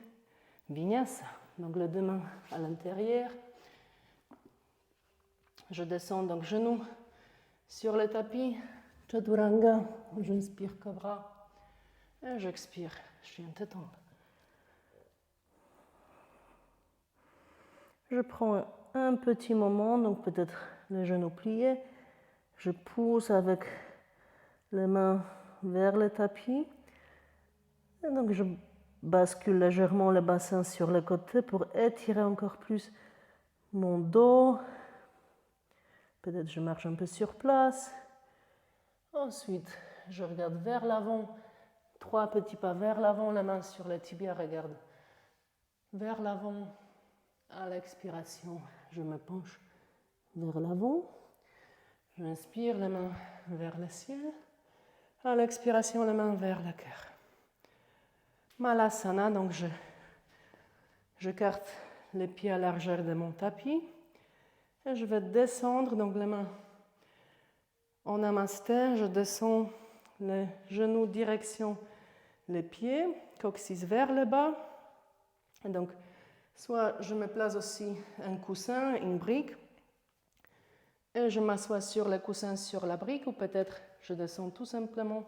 Vinyasa, donc les deux mains à l'intérieur. Je descends donc genoux sur le tapis, Chaturanga, j'inspire Cobra et j'expire, Chien de tombe. Je prends un petit moment, donc peut-être les genoux pliés, je pousse avec les mains vers le tapis et donc je bascule légèrement le bassin sur le côté pour étirer encore plus mon dos. Peut-être je marche un peu sur place. Ensuite, je regarde vers l'avant, 3 petits pas vers l'avant, la main sur le tibia, regarde vers l'avant. À l'expiration, je me penche vers l'avant. J'inspire, les mains vers le ciel. À l'expiration, les mains vers le cœur. Malasana, donc je carte les pieds à largeur de mon tapis et je vais descendre, donc les mains en namasté, je descends les genoux direction les pieds, coccyx vers le bas. Et donc, soit je me place aussi un coussin, une brique, et je m'assois sur le coussin, sur la brique, ou peut-être je descends tout simplement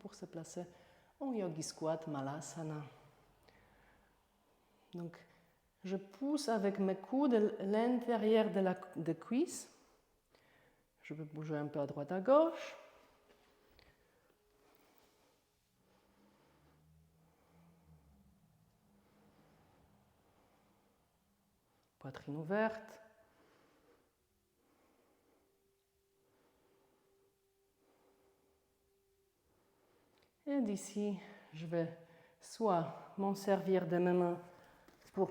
pour se placer en yogi squat, malasana. Donc, je pousse avec mes coudes l'intérieur des cuisses. Je vais bouger un peu à droite, à gauche. Poitrine ouverte. Et d'ici, je vais soit m'en servir de mes mains pour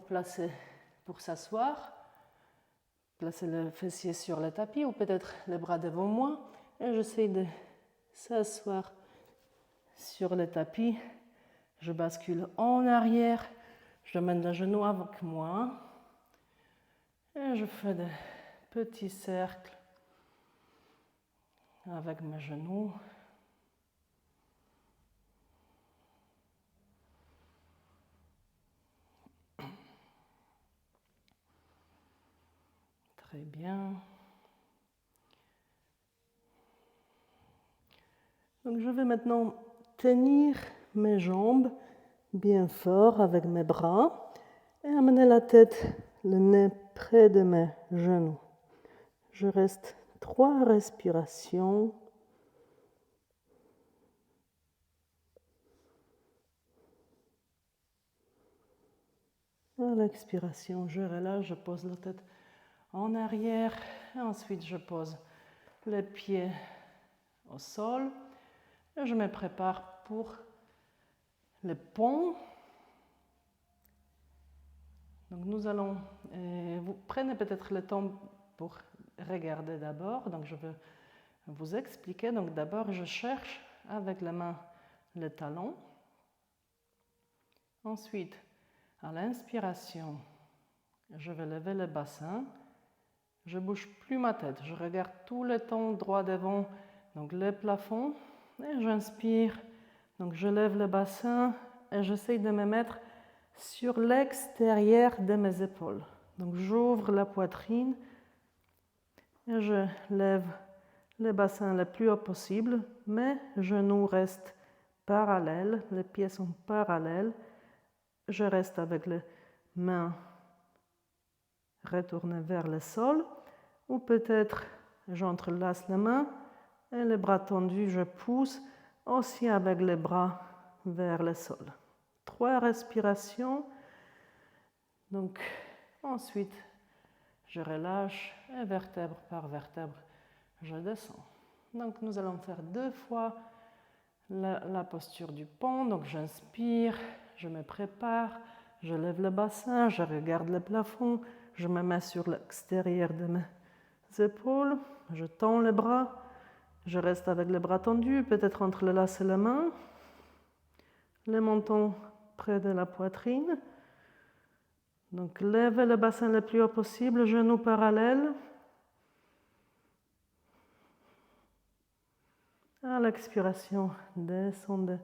s'asseoir, placer le fessier sur le tapis ou peut-être les bras devant moi. Et j'essaie de s'asseoir sur le tapis. Je bascule en arrière, je mène le genou avec moi. Et je fais des petits cercles avec mes genoux. Très bien. Donc je vais maintenant tenir mes jambes bien fort avec mes bras et amener la tête, le nez près de mes genoux. Je reste 3 respirations. À l'expiration, je relâche, je pose la tête en arrière et ensuite je pose les pieds au sol et je me prépare pour le pont. Donc nous allons, vous prenez peut-être le temps pour regarder d'abord, donc je vais vous expliquer. Donc d'abord je cherche avec la main le talon. Ensuite, à l'inspiration, je vais lever le bassin. Je ne bouge plus ma tête, je regarde tout le temps droit devant, donc le plafond, et j'inspire. Donc je lève le bassin et j'essaie de me mettre sur l'extérieur de mes épaules. Donc j'ouvre la poitrine et je lève le bassin le plus haut possible. Mes genoux restent parallèles, les pieds sont parallèles. Je reste avec les mains retournées vers le sol. Ou peut-être j'entrelace les mains et les bras tendus, je pousse aussi avec les bras vers le sol. 3 respirations. Donc ensuite, je relâche et vertèbre par vertèbre, je descends. Donc nous allons faire 2 fois la posture du pont. Donc j'inspire, je me prépare, je lève le bassin, je regarde le plafond, je me mets sur l'extérieur de mes épaules, je tends les bras, je reste avec les bras tendus, peut-être entrelacer les mains, les mentons près de la poitrine. Donc levez le bassin le plus haut possible, genoux parallèles. À l'expiration, descendez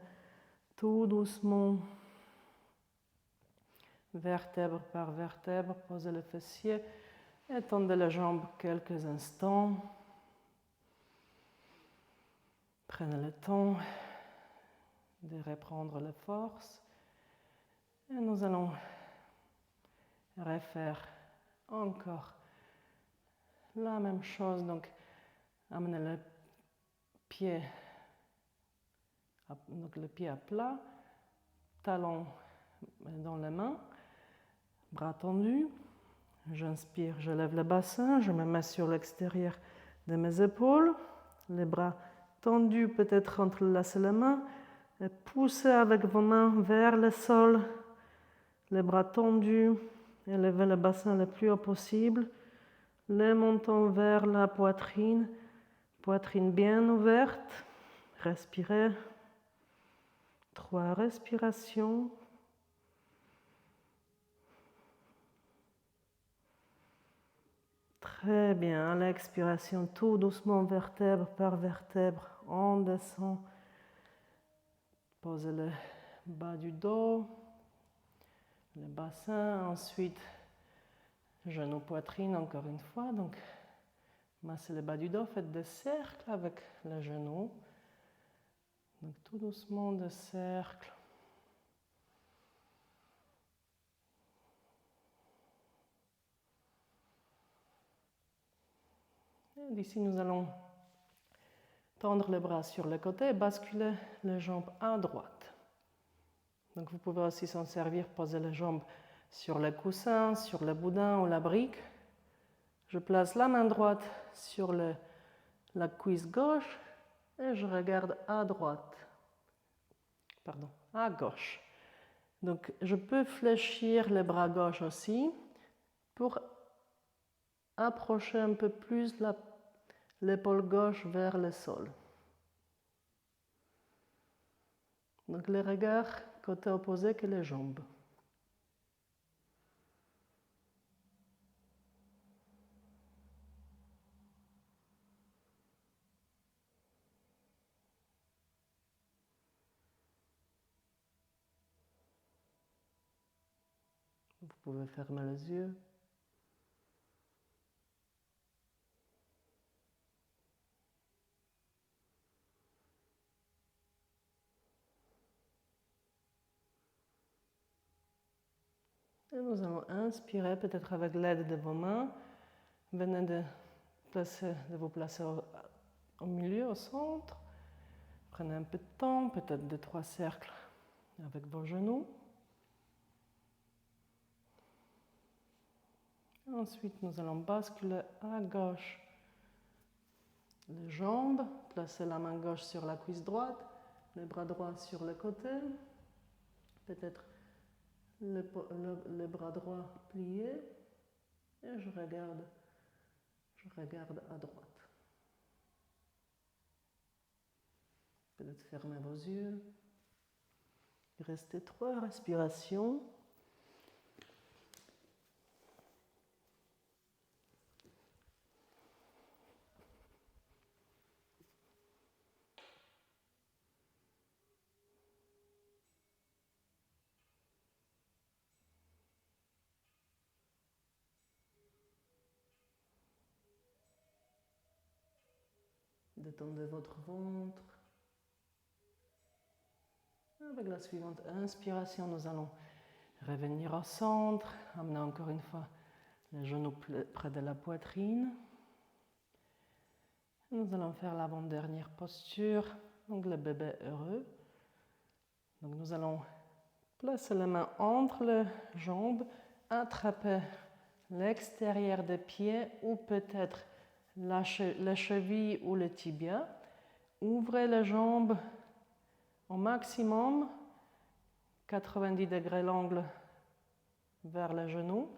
tout doucement, vertèbre par vertèbre, posez le fessier, étendez les jambes quelques instants. Prenez le temps de reprendre la force. Et nous allons refaire encore la même chose. Donc, amenez le pied à plat, talon dans les mains, bras tendus. J'inspire, je lève le bassin, je me mets sur l'extérieur de mes épaules, les bras tendus, peut-être entrelacer les mains, et poussez avec vos mains vers le sol, les bras tendus, et levez le bassin le plus haut possible, les mentons vers la poitrine, poitrine bien ouverte, respirez, 3 respirations. Très bien, à l'expiration, tout doucement, vertèbre par vertèbre, on descend. Posez le bas du dos, le bassin, ensuite genou, poitrine, encore une fois. Donc, massez le bas du dos, faites des cercles avec les genoux. Donc, tout doucement, des cercles. D'ici, nous allons tendre les bras sur le côté et basculer les jambes à droite. Donc vous pouvez aussi s'en servir, poser les jambes sur le coussin, sur le boudin ou la brique. Je place la main droite sur la cuisse gauche et je regarde à droite. Pardon, à gauche. Donc je peux fléchir les bras gauche aussi pour approcher un peu plus l'épaule gauche vers le sol. Donc les regards côté opposé que les jambes. pouvez fermer les yeux. Et nous allons inspirer, peut-être avec l'aide de vos mains. Venez de vous placer au milieu, au centre. Prenez un peu de temps, peut-être 2-3 cercles avec vos genoux. Ensuite, nous allons basculer à gauche les jambes. Placez la main gauche sur la cuisse droite, les bras droits sur le côté. Peut-être le bras droit plié. Et je regarde à droite. Peut-être fermez vos yeux. Il reste 3 respirations. Détendez votre ventre. Avec la suivante inspiration, nous allons revenir au centre, amener encore une fois les genoux près de la poitrine. Nous allons faire l'avant-dernière posture, donc le bébé heureux. Donc nous allons placer les mains entre les jambes, attraper l'extérieur des pieds ou peut-être la cheville ou le tibia. Ouvrez les jambes au maximum, 90 degrés l'angle vers les genoux.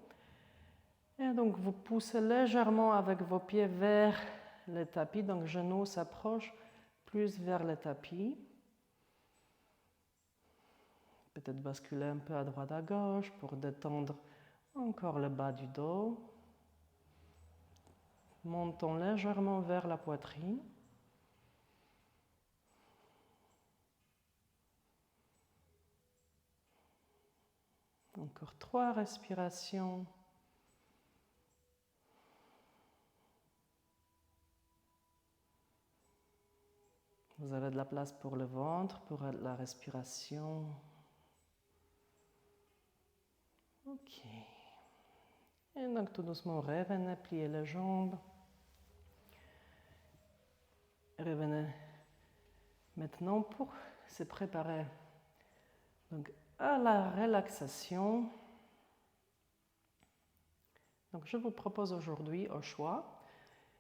Et donc vous poussez légèrement avec vos pieds vers le tapis, donc genoux s'approchent plus vers le tapis. Peut-être basculer un peu à droite à gauche pour détendre encore le bas du dos. Montons légèrement vers la poitrine. Encore 3 respirations. Vous avez de la place pour le ventre, pour la respiration. Ok. Et donc tout doucement, revenez, pliez les jambes. Revenez maintenant pour se préparer donc, à la relaxation. Donc je vous propose aujourd'hui au choix,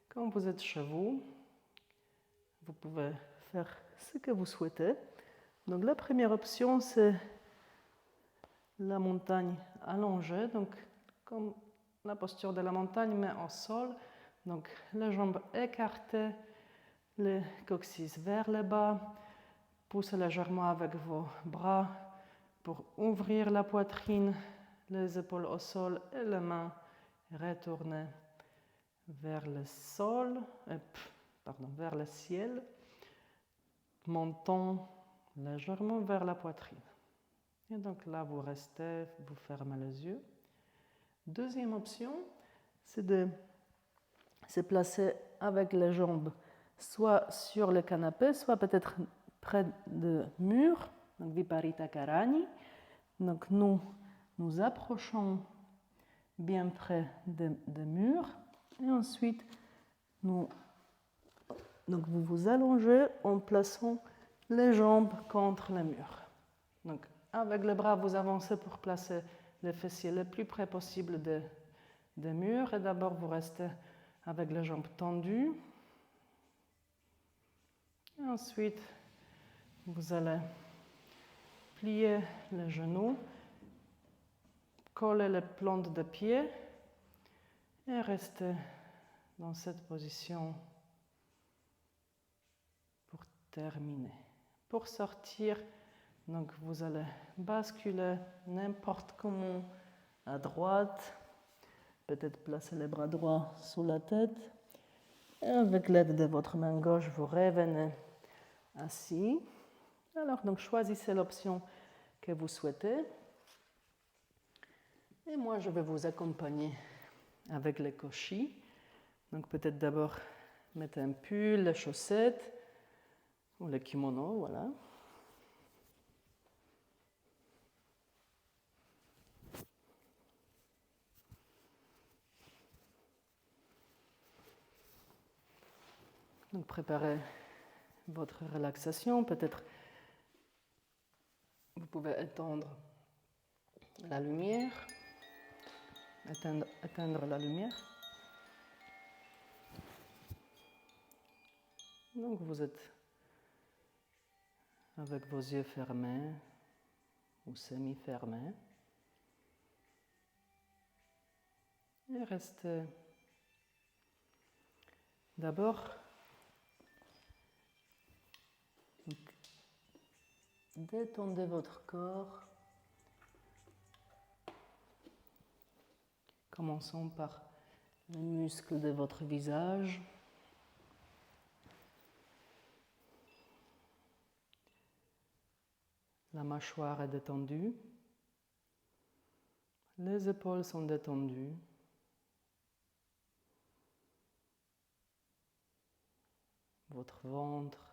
quand vous êtes chez vous, vous pouvez faire ce que vous souhaitez. Donc la première option, c'est la montagne allongée, donc comme la posture de la montagne, mais en sol. Donc les jambes écartées, les coccyx vers le bas. Poussez légèrement avec vos bras pour ouvrir la poitrine, les épaules au sol et les mains retournées vers le sol, vers le ciel. Montons légèrement vers la poitrine. Et donc là, vous restez, vous fermez les yeux. Deuxième option, c'est de se placer avec les jambes soit sur le canapé, soit peut-être près du mur, donc Viparita Karani. Donc nous approchons bien près des murs et ensuite donc vous vous allongez en plaçant les jambes contre le mur. Donc avec les bras, vous avancez pour placer les fessiers le plus près possible des murs et d'abord vous restez avec les jambes tendues. Et ensuite, vous allez plier les genoux, coller les plantes des pieds et rester dans cette position pour terminer. Pour sortir, donc vous allez basculer n'importe comment à droite, peut-être placer les bras droits sous la tête. Et avec l'aide de votre main gauche, vous revenez assis. Alors, donc choisissez l'option que vous souhaitez. Et moi, je vais vous accompagner avec les koshi. Donc peut-être d'abord mettre un pull, les chaussettes ou le kimono, voilà. Donc préparez votre relaxation. Peut-être vous pouvez éteindre la lumière, éteindre la lumière. Donc vous êtes avec vos yeux fermés ou semi-fermés. Et restez d'abord détendez votre corps. Commençons par les muscles de votre visage. La mâchoire est détendue. Les épaules sont détendues. Votre ventre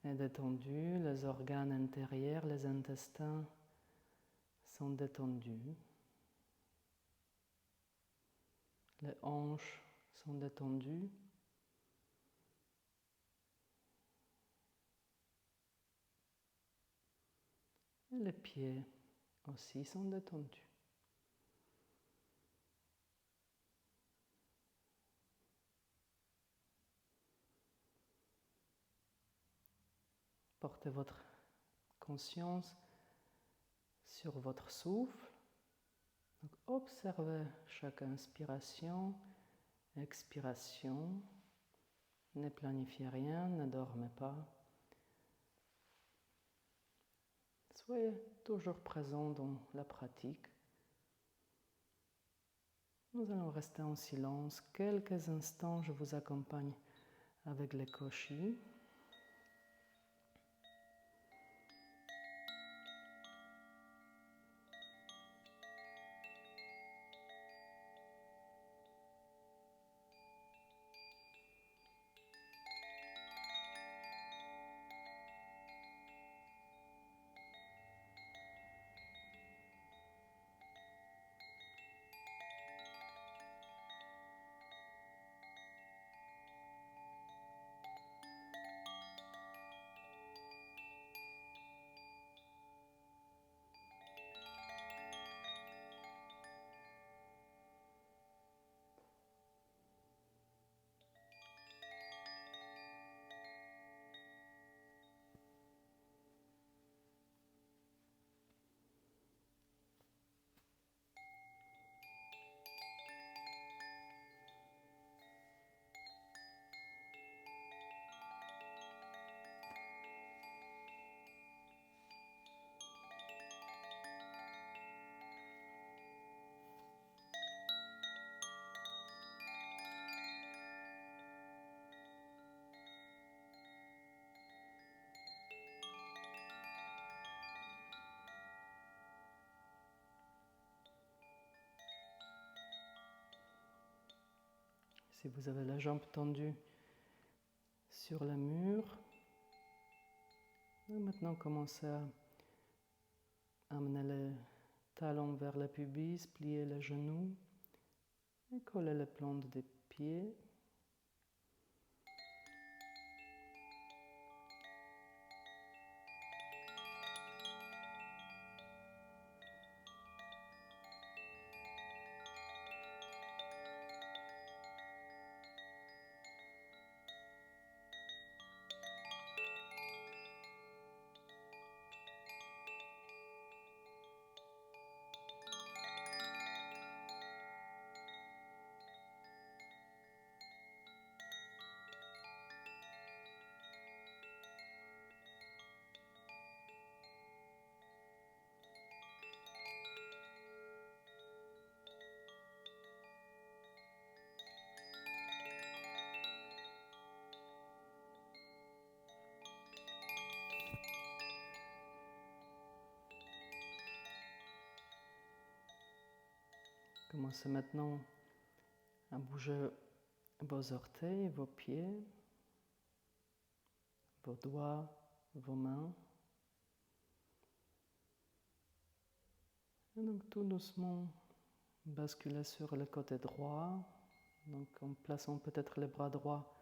est détendu. Les organes intérieurs, les intestins sont détendus. Les hanches sont détendues. Et les pieds aussi sont détendus. Portez votre conscience sur votre souffle. Donc, observez chaque inspiration, expiration. Ne planifiez rien, ne dormez pas. Soyez toujours présent dans la pratique. Nous allons rester en silence quelques instants. Je vous accompagne avec les koshi. Si vous avez la jambe tendue sur le mur, maintenant commencez à amener les talons vers le pubis, plier les genoux et coller les plantes des pieds. Commencez maintenant à bouger vos orteils, vos pieds, vos doigts, vos mains. Et donc tout doucement, basculez sur le côté droit, donc en plaçant peut-être les bras droits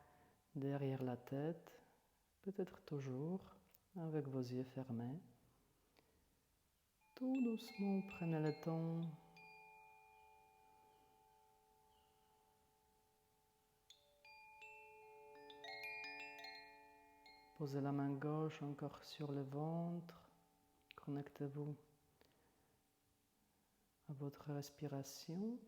derrière la tête, peut-être toujours avec vos yeux fermés. Tout doucement, prenez le temps posez la main gauche encore sur le ventre. Connectez-vous à votre respiration.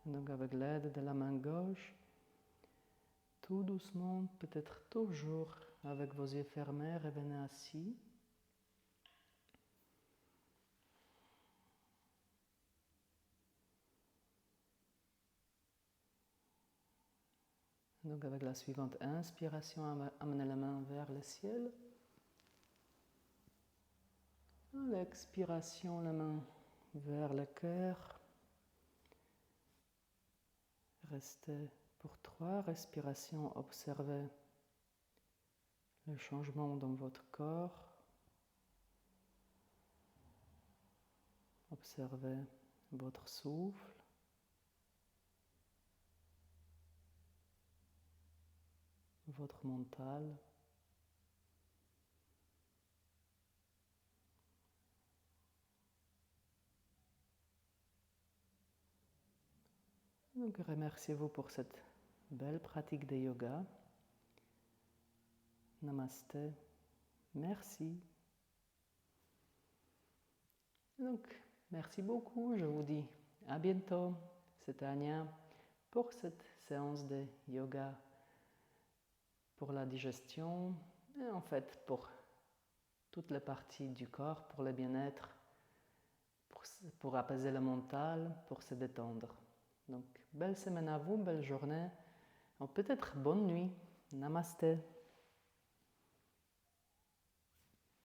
Donc avec l'aide de la main gauche, tout doucement, peut-être toujours avec vos yeux fermés, revenez assis. Donc avec la suivante inspiration, amenez la main vers le ciel. À l'expiration, la main vers le cœur. Restez pour 3 respirations, observez le changement dans votre corps. Observez votre souffle. Votre mental. Donc remerciez-vous pour cette belle pratique de yoga. Namasté. Merci. Donc, merci beaucoup. Je vous dis à bientôt. C'était Anya pour cette séance de yoga pour la digestion et en fait pour toutes les parties du corps, pour le bien-être, pour apaiser le mental, pour se détendre. Donc, belle semaine à vous, belle journée, ou peut-être bonne nuit. Namasté.